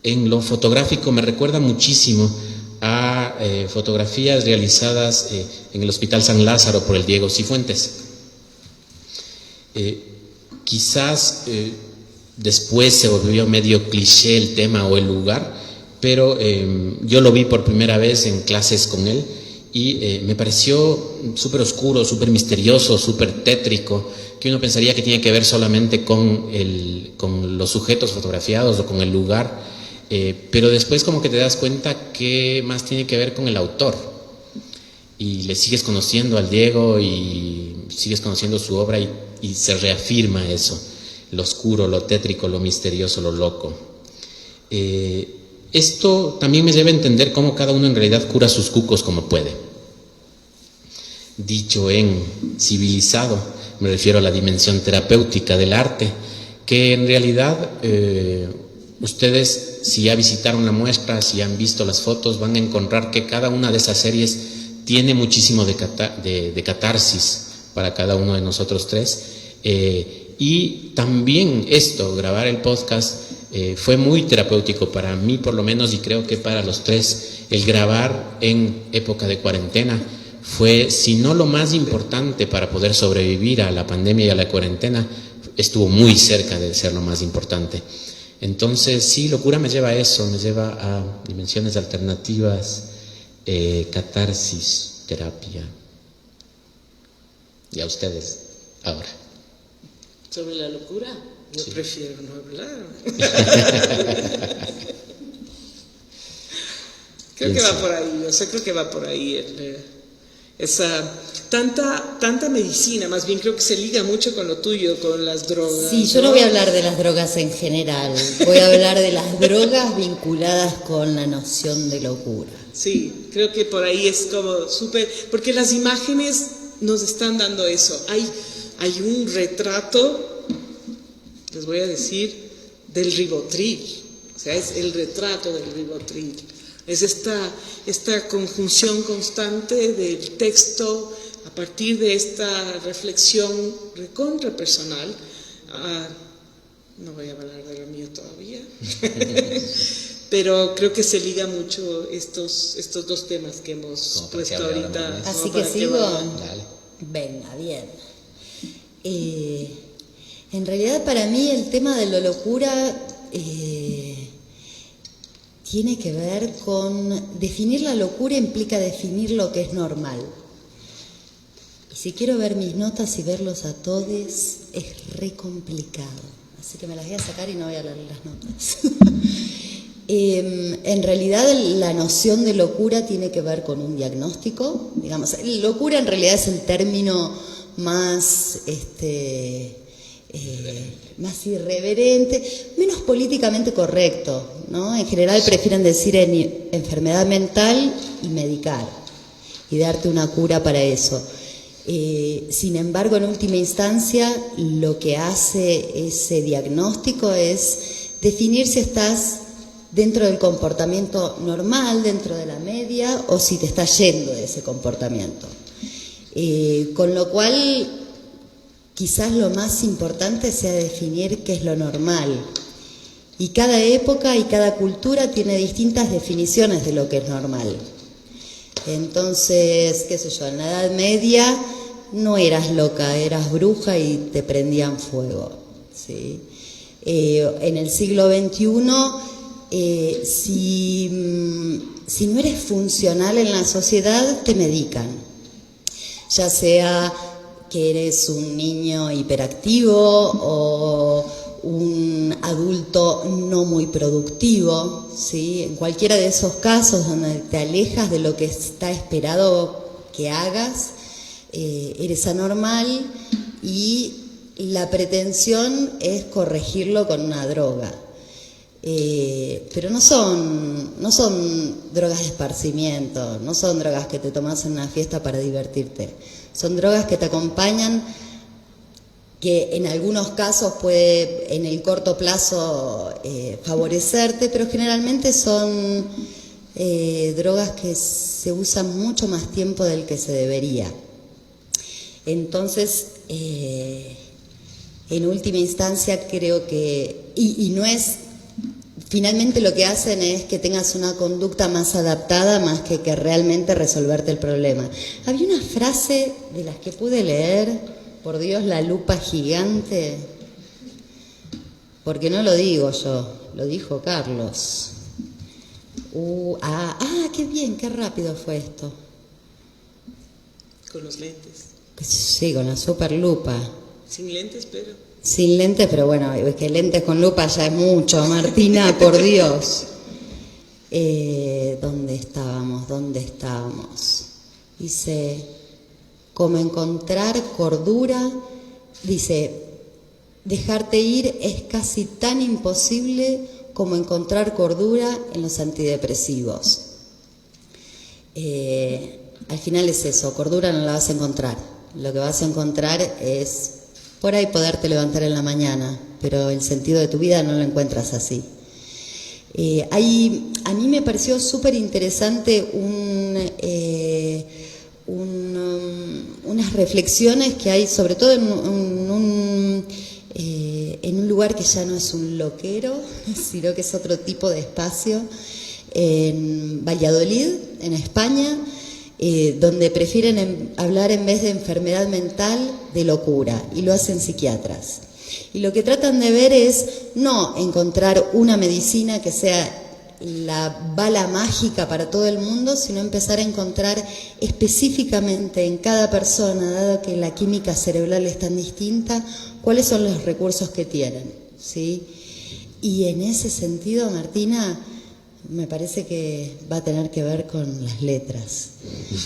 en lo fotográfico me recuerda muchísimo a fotografías realizadas en el Hospital San Lázaro por el Diego Cifuentes. Quizás después se volvió medio cliché el tema o el lugar, pero yo lo vi por primera vez en clases con él y me pareció súper oscuro, súper misterioso, súper tétrico, que uno pensaría que tiene que ver solamente con los sujetos fotografiados o con el lugar, pero después como que te das cuenta que más tiene que ver con el autor y le sigues conociendo al Diego y sigues conociendo su obra y se reafirma eso, lo oscuro, lo tétrico, lo misterioso, lo loco. Esto también me lleva a entender cómo cada uno en realidad cura sus cucos como puede. Dicho en civilizado, me refiero a la dimensión terapéutica del arte, que en realidad ustedes, si ya visitaron la muestra, si han visto las fotos, van a encontrar que cada una de esas series tiene muchísimo de catarsis para cada uno de nosotros 3. Y también grabar el podcast, Fue muy terapéutico para mí, por lo menos, y creo que para los tres, el grabar en época de cuarentena fue, si no lo más importante para poder sobrevivir a la pandemia y a la cuarentena, estuvo muy cerca de ser lo más importante. Entonces, sí, Locura me lleva a eso, me lleva a dimensiones alternativas, catarsis, terapia. Y a ustedes, ahora. Sobre la locura, yo Sí. prefiero no hablar. Creo que va por ahí, creo que va por ahí esa tanta medicina, más bien creo que se liga mucho con lo tuyo, con las drogas. Sí, yo no voy a hablar de las drogas en general, voy a hablar de las drogas vinculadas con la noción de locura. Sí, creo que por ahí es como súper, porque las imágenes nos están dando eso. Hay un retrato, les voy a decir, del ribotril, o sea, es el retrato del ribotril. Es esta conjunción constante del texto a partir de esta reflexión recontra personal. No voy a hablar de lo mío todavía, pero creo que se liga mucho estos dos temas que hemos puesto ahorita. Así que sigo. Dale. Venga, bien. En realidad para mí el tema de la locura tiene que ver con definir la locura implica definir lo que es normal. Y si quiero ver mis notas y verlos a todos es re complicado. Así que me las voy a sacar y no voy a leer las notas. En realidad la noción de locura tiene que ver con un diagnóstico. Digamos, locura en realidad es el término más más irreverente, menos políticamente correcto, ¿no? En general prefieren decir enfermedad mental y medicar y darte una cura para eso. Sin embargo, en última instancia, lo que hace ese diagnóstico es definir si estás dentro del comportamiento normal, dentro de la media, o si te estás yendo de ese comportamiento. Con lo cual, quizás lo más importante sea definir qué es lo normal. Y cada época y cada cultura tiene distintas definiciones de lo que es normal. Entonces, qué sé yo, en la Edad Media no eras loca, eras bruja y te prendían fuego, ¿sí? En el siglo XXI, si no eres funcional en la sociedad, te medican. Ya sea que eres un niño hiperactivo o un adulto no muy productivo, ¿sí? En cualquiera de esos casos donde te alejas de lo que está esperado que hagas, eres anormal y la pretensión es corregirlo con una droga. Pero no son drogas de esparcimiento, no son drogas que te tomas en una fiesta para divertirte. Son drogas que te acompañan, que en algunos casos puede en el corto plazo favorecerte, pero generalmente son drogas que se usan mucho más tiempo del que se debería. Entonces, en última instancia creo que, y no es, finalmente lo que hacen es que tengas una conducta más adaptada más que realmente resolverte el problema. Había una frase de las que pude leer, por Dios, la lupa gigante, porque no lo digo yo, lo dijo Carlos. Qué bien, qué rápido fue esto. Con los lentes. Sí, con la super lupa. Sin lentes, pero... Sin lentes, pero bueno, es que lentes con lupa ya es mucho, Martina, por Dios. ¿Dónde estábamos? Dice, como encontrar cordura, dice, dejarte ir es casi tan imposible como encontrar cordura en los antidepresivos. Al final es eso, cordura no la vas a encontrar. Lo que vas a encontrar es por ahí poderte levantar en la mañana, pero el sentido de tu vida no lo encuentras así. A mí me pareció súper interesante unas reflexiones que hay, sobre todo en un lugar que ya no es un loquero, sino que es otro tipo de espacio, en Valladolid, en España, donde prefieren hablar en vez de enfermedad mental de locura, y lo hacen psiquiatras. Y lo que tratan de ver es no encontrar una medicina que sea la bala mágica para todo el mundo, sino empezar a encontrar específicamente en cada persona, dado que la química cerebral es tan distinta, cuáles son los recursos que tienen, ¿sí? Y en ese sentido, Martina, me parece que va a tener que ver con las letras,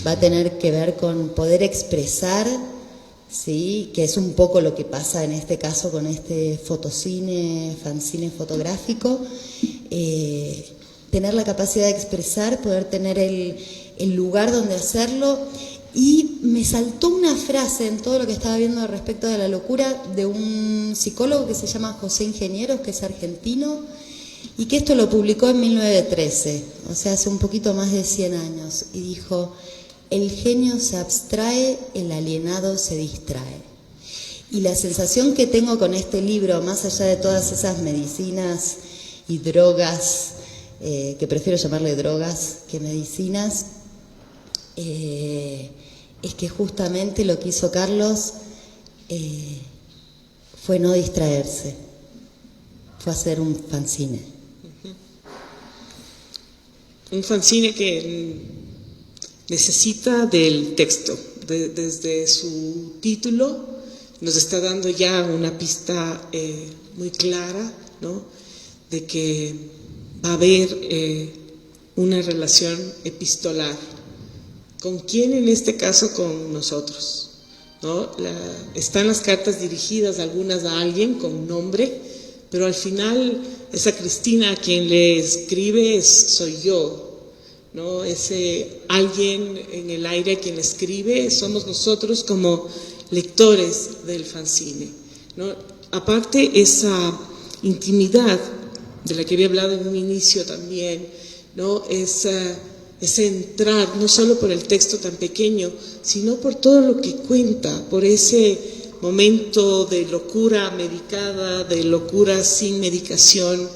va a tener que ver con poder expresar, ¿sí? Que es un poco lo que pasa en este caso con este fanzine fotográfico, tener la capacidad de expresar, poder tener el lugar donde hacerlo. Y me saltó una frase en todo lo que estaba viendo respecto de la locura de un psicólogo que se llama José Ingenieros, que es argentino, y que esto lo publicó en 1913, o sea, hace un poquito más de 100 años, y dijo: el genio se abstrae, el alienado se distrae. Y la sensación que tengo con este libro, más allá de todas esas medicinas y drogas, que prefiero llamarle drogas que medicinas, es que justamente lo que hizo Carlos fue no distraerse, fue hacer un fanzine. Un fanzine que necesita del texto. Desde su título nos está dando ya una pista muy clara, ¿no?, de que va a haber una relación epistolar. ¿Con quién? En este caso con nosotros, ¿no? Están las cartas dirigidas, algunas a alguien con nombre, pero al final esa Cristina a quien le escribe soy yo, ¿no? Ese alguien en el aire a quien le escribe somos nosotros como lectores del fanzine, ¿no? Aparte, esa intimidad de la que había hablado en un inicio también, ¿no? Es entrar no solo por el texto tan pequeño, sino por todo lo que cuenta, por ese momento de locura medicada, de locura sin medicación.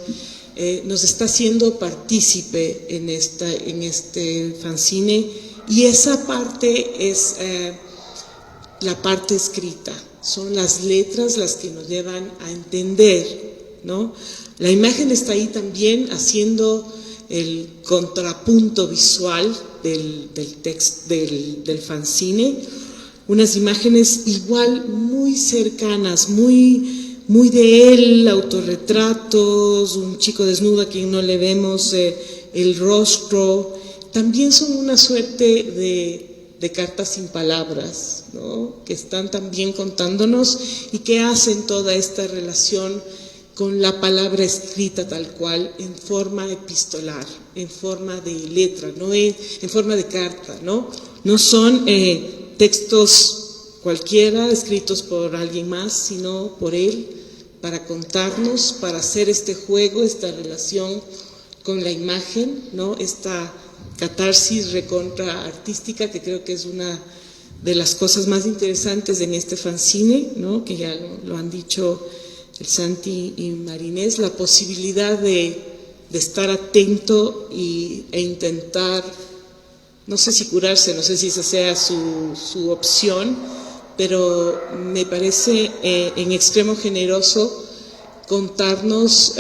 Nos está haciendo partícipe en este fanzine, y esa parte es la parte escrita, son las letras las que nos llevan a entender, ¿no? La imagen está ahí también haciendo el contrapunto visual del fanzine, unas imágenes igual muy cercanas, muy de él, autorretratos, un chico desnudo a quien no le vemos el rostro, también son una suerte de cartas sin palabras, ¿no?, que están también contándonos y que hacen toda esta relación con la palabra escrita tal cual, en forma epistolar, en forma de letra, no en forma de carta, ¿no? No son textos cualquiera escritos por alguien más, sino por él, para contarnos, para hacer este juego, esta relación con la imagen, ¿no? Esta catarsis recontra artística, que creo que es una de las cosas más interesantes en este fanzine, ¿no?, que ya lo han dicho el Santi y Marinés, la posibilidad de estar atento e intentar, no sé si curarse, no sé si esa sea su opción, pero me parece en extremo generoso contarnos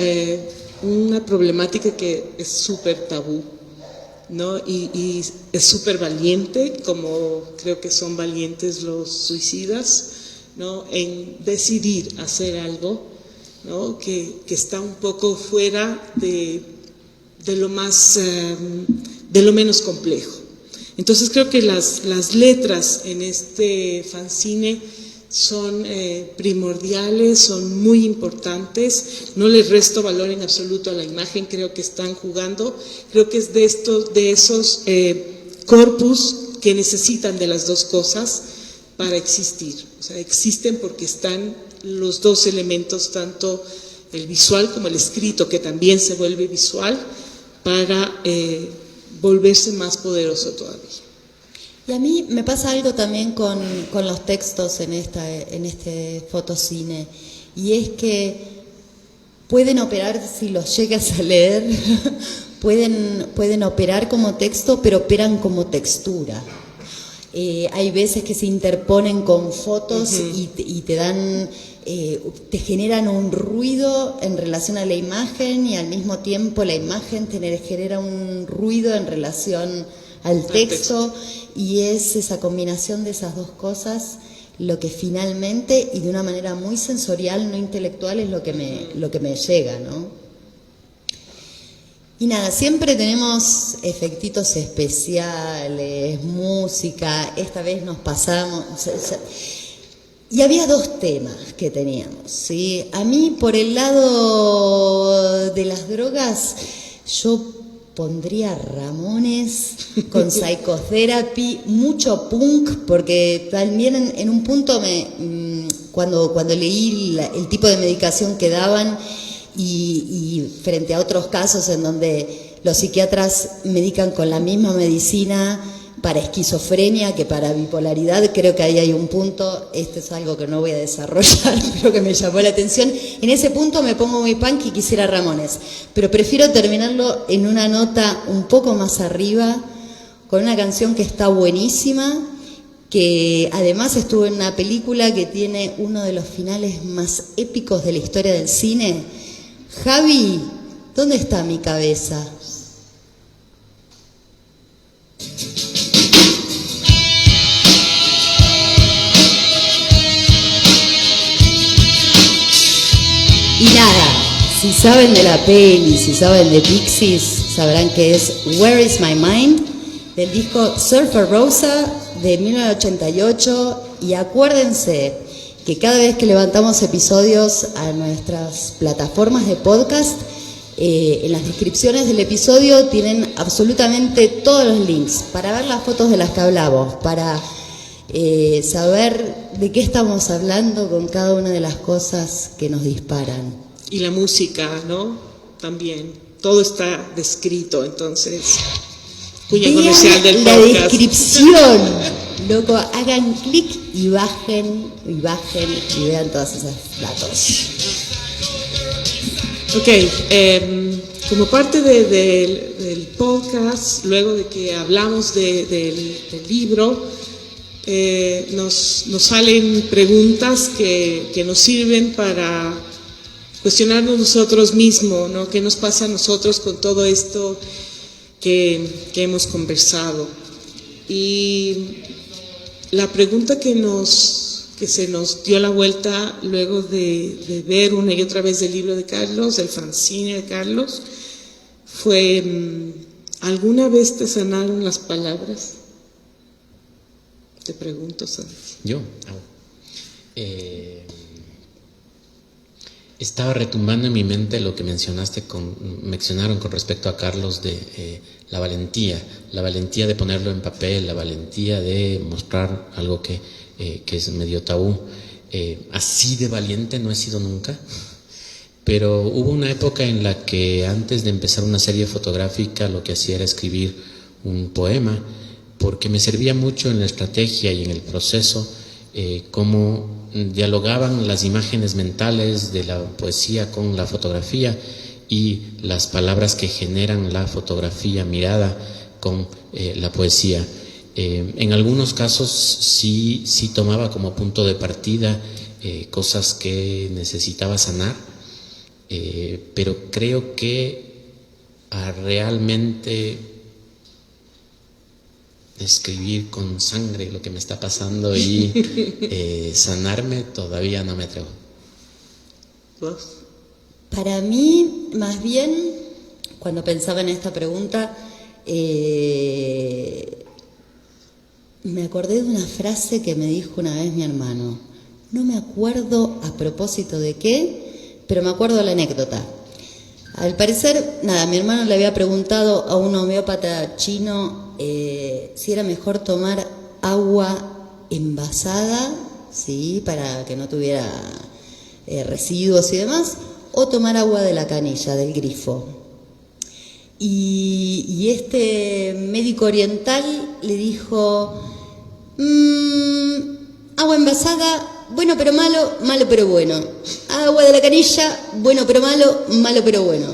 una problemática que es súper tabú, ¿no? Y es súper valiente, como creo que son valientes los suicidas, ¿no?, en decidir hacer algo, ¿no?, que está un poco fuera de lo menos complejo. Entonces creo que las letras en este fanzine son primordiales, son muy importantes. No les resto valor en absoluto a la imagen, creo que están jugando, creo que es de esos corpus que necesitan de las dos cosas para existir. O sea, existen porque están los dos elementos, tanto el visual como el escrito, que también se vuelve visual, para volverse más poderoso todavía. Y a mí me pasa algo también con los textos en este fotocine, y es que pueden operar, si los llegas a leer, pueden operar como texto, pero operan como textura. Hay veces que se interponen con fotos y te dan, te generan un ruido en relación a la imagen, y al mismo tiempo la imagen te genera un ruido en relación al texto, y es esa combinación de esas dos cosas lo que finalmente, y de una manera muy sensorial, no intelectual, es lo que me llega, ¿no? Y nada, siempre tenemos efectitos especiales, música. Esta vez nos pasamos, y había dos temas que teníamos, ¿sí? A mí, por el lado de las drogas, yo pondría Ramones con Psychotherapy, mucho punk, porque también en un punto cuando leí el tipo de medicación que daban, y frente a otros casos en donde los psiquiatras medican con la misma medicina para esquizofrenia que para bipolaridad, creo que ahí hay un punto, este es algo que no voy a desarrollar, pero que me llamó la atención. En ese punto me pongo muy punk y quisiera Ramones, pero prefiero terminarlo en una nota un poco más arriba, con una canción que está buenísima, que además estuvo en una película que tiene uno de los finales más épicos de la historia del cine. Javi, ¿dónde está mi cabeza? Y nada, si saben de la peli, si saben de Pixies, sabrán que es Where is My Mind, del disco Surfer Rosa de 1988, y acuérdense que cada vez que levantamos episodios a nuestras plataformas de podcast, en las descripciones del episodio tienen absolutamente todos los links para ver las fotos de las que hablamos, para saber de qué estamos hablando con cada una de las cosas que nos disparan. Y la música, ¿no? También. Todo está descrito, entonces. Cuña comercial del la podcast. Descripción. Loco, hagan clic y bajen y vean todos esos datos. Ok, como parte del podcast, luego de que hablamos del libro, nos salen preguntas que nos sirven para cuestionarnos nosotros mismos, ¿no? ¿Qué nos pasa a nosotros con todo esto que hemos conversado? Y la pregunta que se nos dio la vuelta luego de ver una y otra vez el libro de Carlos, el fanzine de Carlos, fue: ¿alguna vez te sanaron las palabras? Te pregunto, Santi. Yo. Estaba retumbando en mi mente lo que mencionaron con respecto a Carlos de la valentía de ponerlo en papel, la valentía de mostrar algo que es medio tabú. Así de valiente no he sido nunca, pero hubo una época en la que antes de empezar una serie fotográfica lo que hacía era escribir un poema, porque me servía mucho en la estrategia y en el proceso, cómo dialogaban las imágenes mentales de la poesía con la fotografía y las palabras que generan la fotografía mirada con la poesía. En algunos casos sí tomaba como punto de partida cosas que necesitaba sanar, pero creo que realmente escribir con sangre lo que me está pasando y sanarme todavía no me atrevo. ¿Vos? Para mí, más bien, cuando pensaba en esta pregunta, me acordé de una frase que me dijo una vez mi hermano. No me acuerdo a propósito de qué, pero me acuerdo de la anécdota. Al parecer, mi hermano le había preguntado a un homeópata chino si era mejor tomar agua envasada, ¿sí?, para que no tuviera residuos y demás, o tomar agua de la canilla, del grifo. Y este médico oriental le dijo: agua envasada bueno pero malo, malo pero bueno. Agua de la canilla, bueno pero malo, malo pero bueno.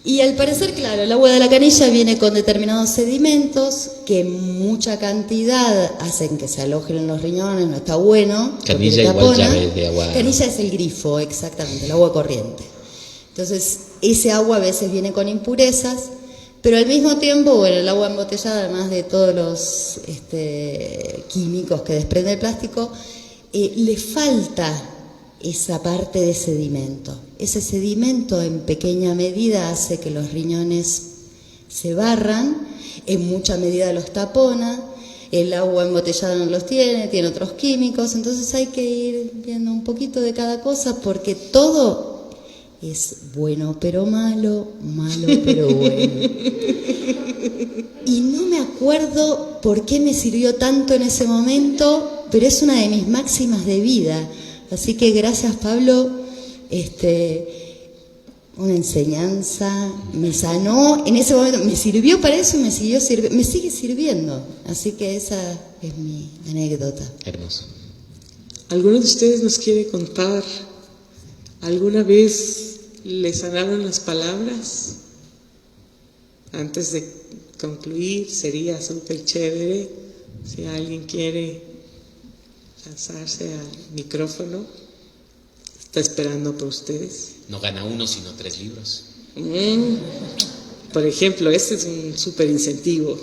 Y al parecer, claro, el agua de la canilla viene con determinados sedimentos que en mucha cantidad hacen que se alojen en los riñones, no está bueno. Canilla igual llave de agua. Canilla es el grifo, exactamente, el agua corriente. Entonces, ese agua a veces viene con impurezas, pero al mismo tiempo, bueno, el agua embotellada, además de todos los químicos que desprende el plástico, le falta esa parte de sedimento. Ese sedimento en pequeña medida hace que los riñones se barran, en mucha medida los tapona, el agua embotellada no los tiene otros químicos, entonces hay que ir viendo un poquito de cada cosa porque todo es bueno pero malo, malo pero bueno. Y no me acuerdo por qué me sirvió tanto en ese momento, pero es una de mis máximas de vida. Así que gracias, Pablo, una enseñanza, me sanó, en ese momento me sirvió para eso y me sigue sirviendo. Así que esa es mi anécdota. Hermoso. ¿Alguno de ustedes nos quiere contar? ¿Alguna vez le sanaron las palabras? Antes de concluir, sería súper chévere si alguien quiere lanzarse al micrófono. Está esperando por ustedes. No gana uno, sino 3 libros. Por ejemplo, este es un súper incentivo.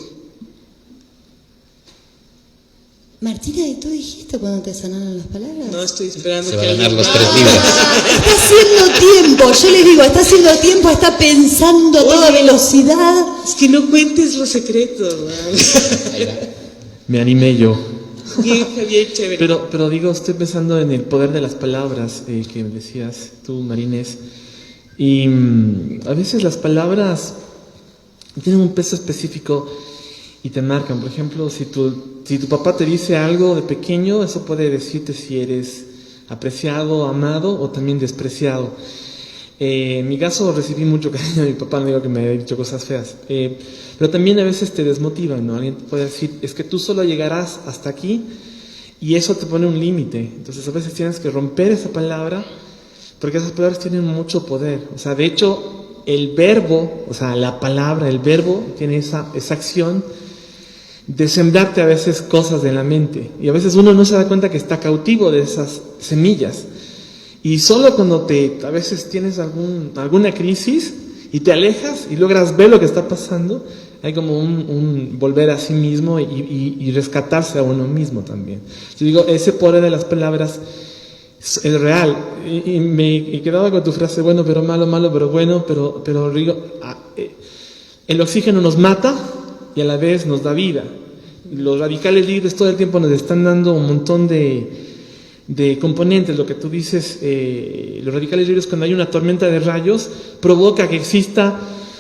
Martina, ¿y tú dijiste cuando te sanaron las palabras? No estoy esperando Se que va a ganar alguien los 3 más. libros. Está haciendo tiempo, yo les digo, está haciendo tiempo, está pensando a toda Oye, velocidad. Es que no cuentes los secretos, man. Ahí va. Me animé yo. Bien, Javier, chévere. Pero digo, estoy pensando en el poder de las palabras que decías tú, Marines. Y a veces las palabras tienen un peso específico y te marcan. Por ejemplo, si tu papá te dice algo de pequeño, eso puede decirte si eres apreciado, amado o también despreciado. En mi caso recibí mucho cariño de mi papá, no digo que me haya dicho cosas feas, pero también a veces te desmotiva, ¿no? Alguien te puede decir, es que tú solo llegarás hasta aquí y eso te pone un límite. Entonces a veces tienes que romper esa palabra porque esas palabras tienen mucho poder. O sea, de hecho, el verbo, o sea, la palabra, el verbo tiene esa acción de sembrarte a veces cosas en la mente y a veces uno no se da cuenta que está cautivo de esas semillas. Y solo cuando a veces tienes alguna crisis y te alejas y logras ver lo que está pasando, hay como un volver a sí mismo y rescatarse a uno mismo también. Yo digo, ese poder de las palabras es real. Y me quedaba con tu frase, bueno pero malo, malo pero bueno, pero digo, el oxígeno nos mata y a la vez nos da vida. Los radicales libres todo el tiempo nos están dando un montón de componentes. Lo que tú dices, los radicales libres, cuando hay una tormenta de rayos, provoca que exista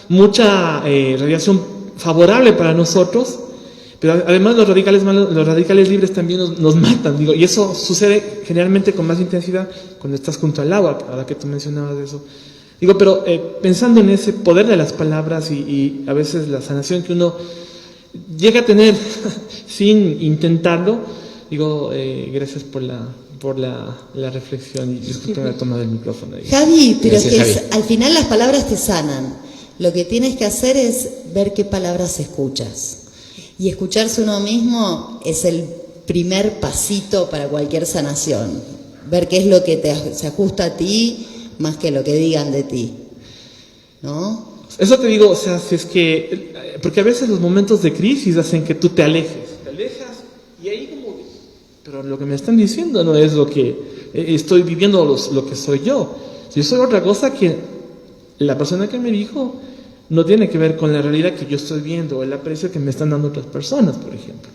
mucha radiación favorable para nosotros, pero además los radicales libres también nos matan, digo, y eso sucede generalmente con más intensidad cuando estás junto al agua, ahora que tú mencionabas de eso. Digo, pero pensando en ese poder de las palabras y a veces la sanación que uno llega a tener sin intentarlo, digo, gracias por la reflexión y disculpen la toma del micrófono. Javi, pero Gracias, que Javi. al final las palabras te sanan. Lo que tienes que hacer es ver qué palabras escuchas. Y escucharse uno mismo es el primer pasito para cualquier sanación. Ver qué es lo que se ajusta a ti más que lo que digan de ti. ¿No? Eso te digo, o sea, si es que, porque a veces los momentos de crisis hacen que tú te alejas y ahí como, pero lo que me están diciendo no es lo que estoy viviendo, lo que soy yo. Yo soy otra cosa que la persona que me dijo no tiene que ver con la realidad que yo estoy viendo o el aprecio que me están dando otras personas, por ejemplo.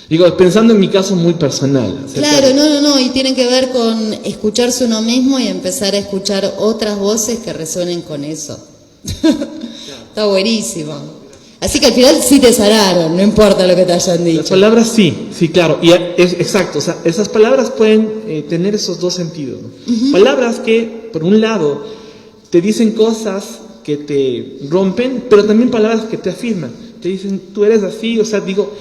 Digo, pensando en mi caso muy personal. Claro, no, y tiene que ver con escucharse uno mismo y empezar a escuchar otras voces que resuenen con eso. Está buenísimo. Así que al final sí te sanaron, no importa lo que te hayan dicho. Las palabras sí, claro, y es exacto, o sea, esas palabras pueden tener esos dos sentidos, ¿no? Uh-huh. Palabras que, por un lado, te dicen cosas que te rompen, pero también palabras que te afirman. te dicen, tú eres así, o sea, digo,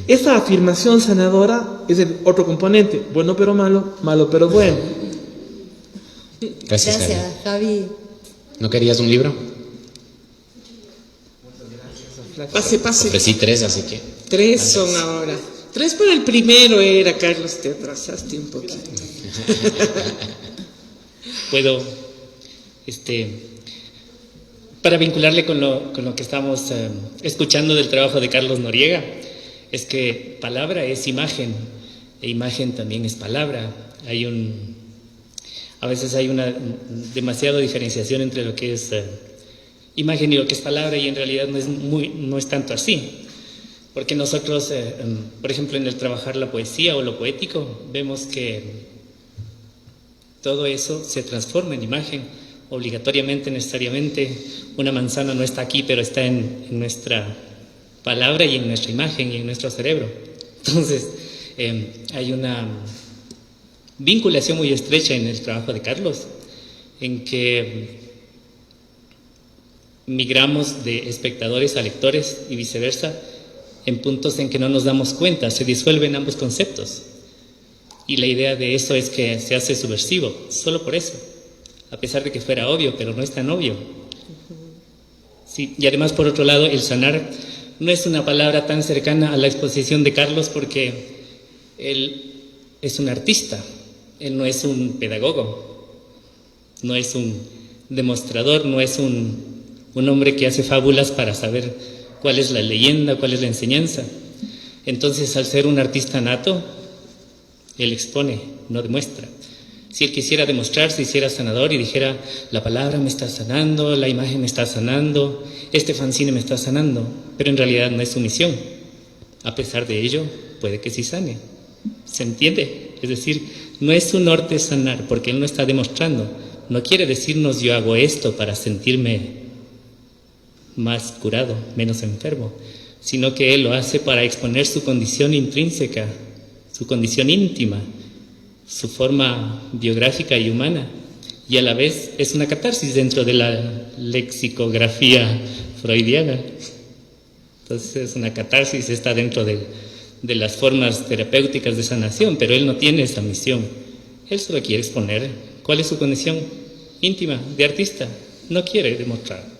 esa afirmación sanadora es el otro componente, bueno pero malo, malo pero bueno. Gracias, Javi. ¿No querías un libro? Pase. Ofrecí 3, así que... 3 son ahora. 3 por el primero era, Carlos, te atrasaste un poquito. Puedo, para vincularle con lo que estamos escuchando del trabajo de Carlos Noriega, es que palabra es imagen, e imagen también es palabra. A veces hay una demasiada diferenciación entre lo que es imagen y lo que es palabra, y en realidad no es tanto así. Porque nosotros, por ejemplo, en el trabajar la poesía o lo poético, vemos que todo eso se transforma en imagen, obligatoriamente, necesariamente. Una manzana no está aquí, pero está en nuestra palabra y en nuestra imagen y en nuestro cerebro. Entonces, hay una vinculación muy estrecha en el trabajo de Carlos, en que migramos de espectadores a lectores y viceversa, en puntos en que no nos damos cuenta, se disuelven ambos conceptos. Y la idea de eso es que se hace subversivo, solo por eso, a pesar de que fuera obvio, pero no es tan obvio. Sí, y además, por otro lado, el sanar no es una palabra tan cercana a la exposición de Carlos, porque él es un artista, él no es un pedagogo, no es un demostrador, no es un hombre que hace fábulas para saber cuál es la leyenda, cuál es la enseñanza. Entonces, al ser un artista nato, él expone, no demuestra. Si él quisiera demostrar, se hiciera sanador y dijera, la palabra me está sanando, la imagen me está sanando, este fanzine me está sanando, pero en realidad no es su misión. A pesar de ello, puede que sí sane. ¿Se entiende? Es decir, no es su norte sanar, porque él no está demostrando. No quiere decirnos, yo hago esto para sentirme más curado, menos enfermo, sino que él lo hace para exponer su condición intrínseca, su condición íntima, su forma biográfica y humana, y a la vez es una catarsis dentro de la lexicografía freudiana. Entonces es una catarsis, está dentro de las formas terapéuticas de sanación, pero él no tiene esa misión. Él solo quiere exponer cuál es su condición íntima de artista, no quiere demostrar.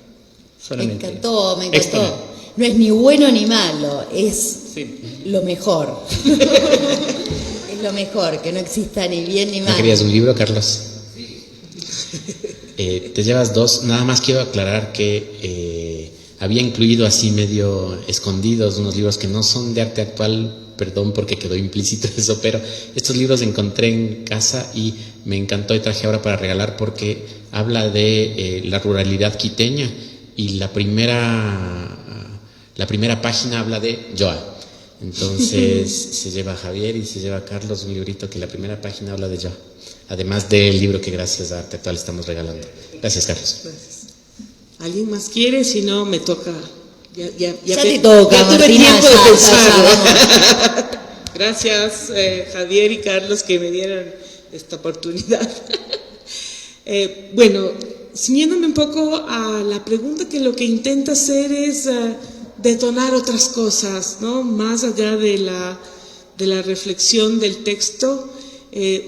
Solamente me encantó. exponer. No es ni bueno ni malo, es Sí. lo mejor. Es lo mejor, que no exista ni bien ni mal. ¿No querías un libro, Carlos? Te llevas 2. Nada más quiero aclarar que había incluido así medio escondidos unos libros que no son de arte actual, perdón porque quedó implícito eso, pero estos libros encontré en casa y me encantó y traje ahora para regalar porque habla de la ruralidad quiteña. Y la primera página habla de Joa. Entonces se lleva a Javier y se lleva a Carlos un librito que la primera página habla de Joa. Además del libro que gracias a Arte Actual estamos regalando. Gracias, Carlos. Gracias. ¿Alguien más quiere? Si no, me toca. Ya te toca, ya tuve Martina, tiempo de ya, pensarlo. Gracias, Javier y Carlos, que me dieron esta oportunidad. Bueno, ciñéndome un poco a la pregunta, que lo que intenta hacer es detonar otras cosas, ¿no? Más allá de la reflexión del texto,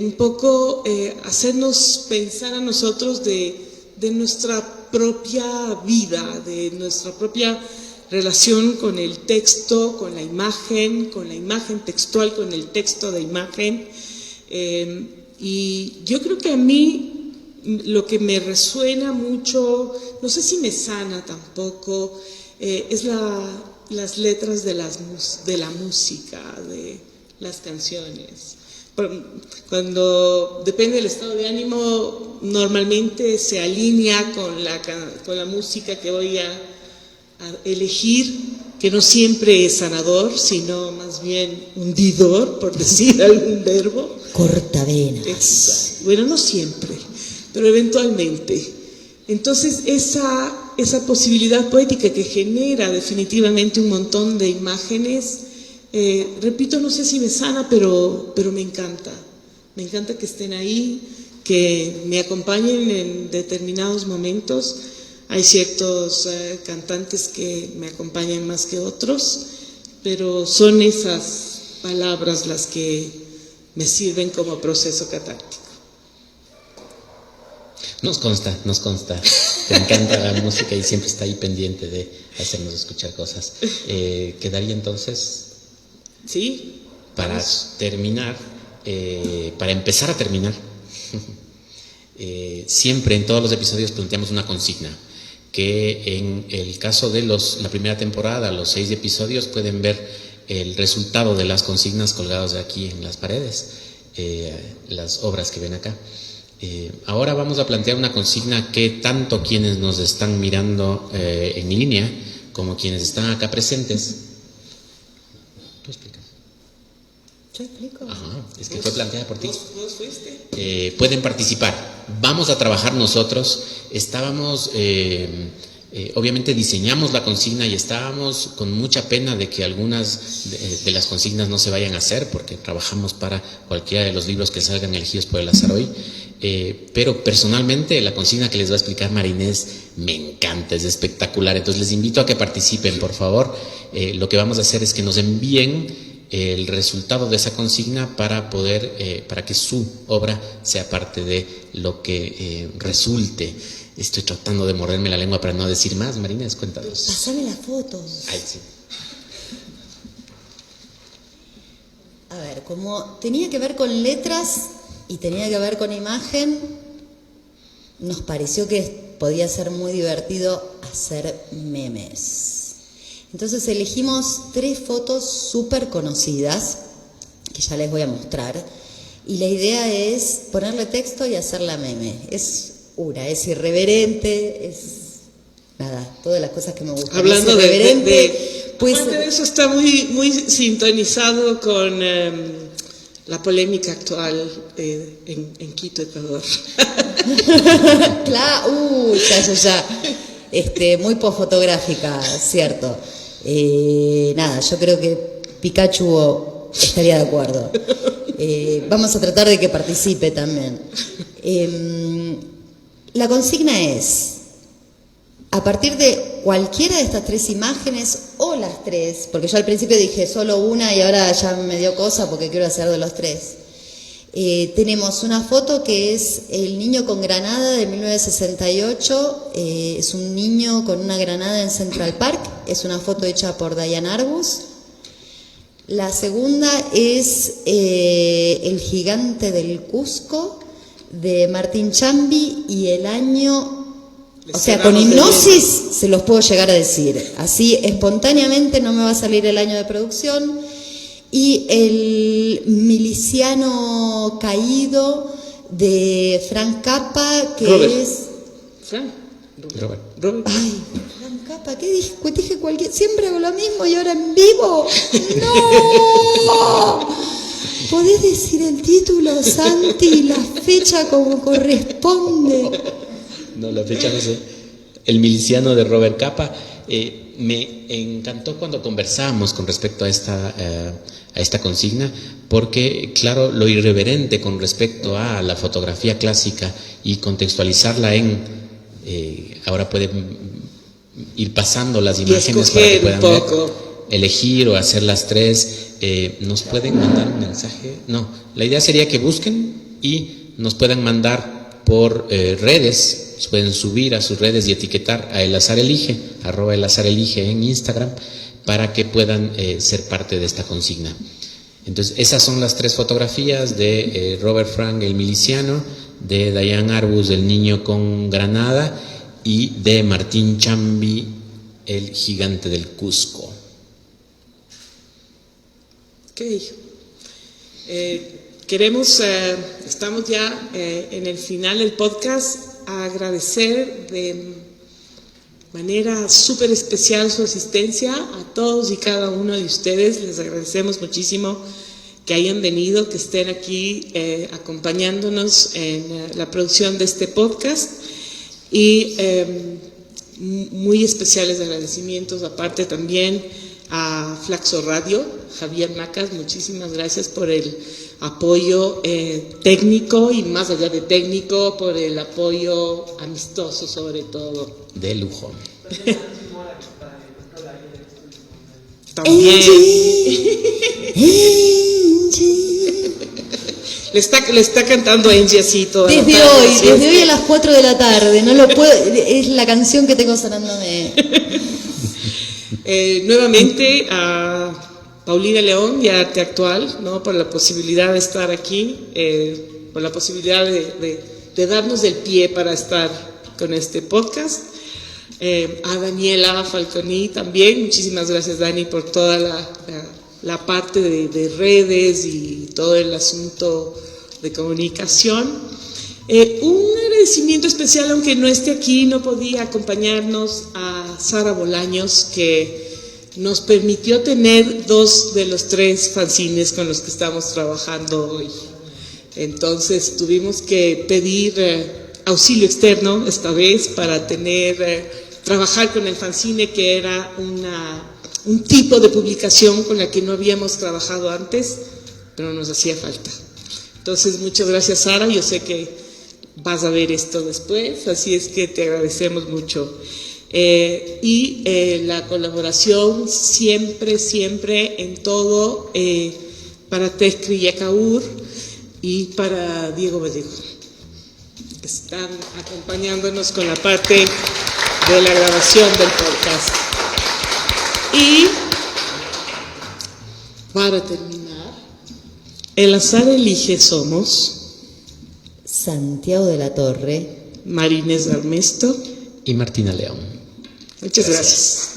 un poco hacernos pensar a nosotros de nuestra propia vida, de nuestra propia relación con el texto, con la imagen textual, con el texto de imagen. Y yo creo que a mí lo que me resuena mucho, no sé si me sana tampoco, es las letras de la música, de las canciones. Cuando depende del estado de ánimo, normalmente se alinea con la música que voy a elegir, que no siempre es sanador, sino más bien hundidor, por decir algún verbo. Cortavenas. Exacto. Bueno, no siempre, pero eventualmente. Entonces, esa posibilidad poética que genera definitivamente un montón de imágenes, repito, no sé si me sana, pero me encanta. Me encanta que estén ahí, que me acompañen en determinados momentos. Hay ciertos cantantes que me acompañan más que otros, pero son esas palabras las que me sirven como proceso catártico. Nos consta. Te encanta la música y siempre está ahí pendiente de hacernos escuchar cosas. Quedaría entonces, Sí, para terminar, para empezar a terminar, siempre en todos los episodios planteamos una consigna, que en el caso de la primera temporada, los 6 episodios, pueden ver el resultado de las consignas colgados aquí en las paredes, las obras que ven acá. Ahora vamos a plantear una consigna que tanto quienes nos están mirando en línea como quienes están acá presentes. ¿Tú explicas? Yo explico. Ajá, es que fue planteada por ti. ¿Vos fuiste? Pueden participar. Vamos a trabajar nosotros. Estábamos, obviamente diseñamos la consigna y estábamos con mucha pena de que algunas de las consignas no se vayan a hacer, porque trabajamos para cualquiera de los libros que salgan elegidos por el azar hoy. Pero personalmente la consigna que les va a explicar Marinés me encanta, es espectacular. Entonces les invito a que participen, por favor. Lo que vamos a hacer es que nos envíen el resultado de esa consigna para poder, para que su obra sea parte de lo que resulte. Estoy tratando de morderme la lengua para no decir más. Marinés, cuéntanos. Pasame las fotos. Ay, sí. A ver, como tenía que ver con letras y tenía que ver con imagen, nos pareció que podía ser muy divertido hacer memes. Entonces elegimos 3 fotos súper conocidas, que ya les voy a mostrar, y la idea es ponerle texto y hacerla meme. Es irreverente, es nada, todas las cosas que me gustan. Hablando es irreverente, pues, aparte de eso está muy sintonizado con la polémica actual en Quito, Ecuador. Claro, ya. Muy fotográfica, cierto. Nada, yo creo que Pikachu estaría de acuerdo. Vamos a tratar de que participe también. La consigna es, a partir de cualquiera de estas 3 imágenes, o las 3, porque yo al principio dije solo una y ahora ya me dio cosa porque quiero hacer de los 3. Tenemos una foto que es El niño con granada de 1968, es un niño con una granada en Central Park, es una foto hecha por Diane Arbus. La segunda es El gigante del Cusco de Martín Chambi y el año, o sea, con hipnosis se los puedo llegar a decir, así espontáneamente no me va a salir el año de producción. Y El miliciano caído de Frank Cappa, que Robert. es... Robert. Ay, Frank Cappa, ¿qué dije? Dije cualquier... Siempre hago lo mismo y ahora en vivo. ¡No! ¿Podés decir el título, Santi, y la fecha como corresponde? No, la fecha no sé. El miliciano de Robert Capa. Me encantó cuando conversábamos con respecto a esta consigna, porque, claro, lo irreverente con respecto a la fotografía clásica y contextualizarla ahora pueden ir pasando las imágenes para que puedan ver, elegir o hacer las 3. ¿Nos pueden mandar un mensaje? No, la idea sería que busquen y nos puedan mandar por redes. Pueden subir a sus redes y etiquetar a El Azar Elige, @ElAzarElige en Instagram, para que puedan ser parte de esta consigna. Entonces, esas son las 3 fotografías de Robert Frank, el miliciano, de Diane Arbus, el niño con granada, y de Martín Chambi, el gigante del Cusco. Ok. Estamos ya en el final del podcast, a agradecer de manera súper especial su asistencia a todos y cada uno de ustedes. Les agradecemos muchísimo que hayan venido, que estén aquí acompañándonos en la producción de este podcast, y muy especiales agradecimientos aparte también a Flaxo Radio, Javier Macas, muchísimas gracias por el apoyo técnico y más allá de técnico, por el apoyo amistoso sobre todo. De lujo. También. Le está cantando Angie así toda la tarde, Desde hoy a las 4 de la tarde, no lo puedo, es la canción que tengo sonándome. Nuevamente a Paulina León y a Arte Actual, ¿no? Por la posibilidad de estar aquí, por la posibilidad de darnos el pie para estar con este podcast. A Daniela Falconi también, muchísimas gracias Dani por toda la parte de redes y todo el asunto de comunicación. Un agradecimiento especial, aunque no esté aquí, no podía acompañarnos, a Sara Bolaños, que nos permitió tener 2 de los 3 fanzines con los que estamos trabajando hoy. Entonces tuvimos que pedir auxilio externo esta vez para trabajar con el fanzine, que era un tipo de publicación con la que no habíamos trabajado antes, pero nos hacía falta. Entonces, muchas gracias, Sara. Yo sé que vas a ver esto después, así es que te agradecemos mucho. Y la colaboración siempre en todo, para Teskri Yacaur y para Diego Vallejo, que están acompañándonos con la parte de la grabación del podcast. Y para terminar, el azar elige somos Santiago de la Torre, María Inés Armesto Y Martina León. Muchas gracias.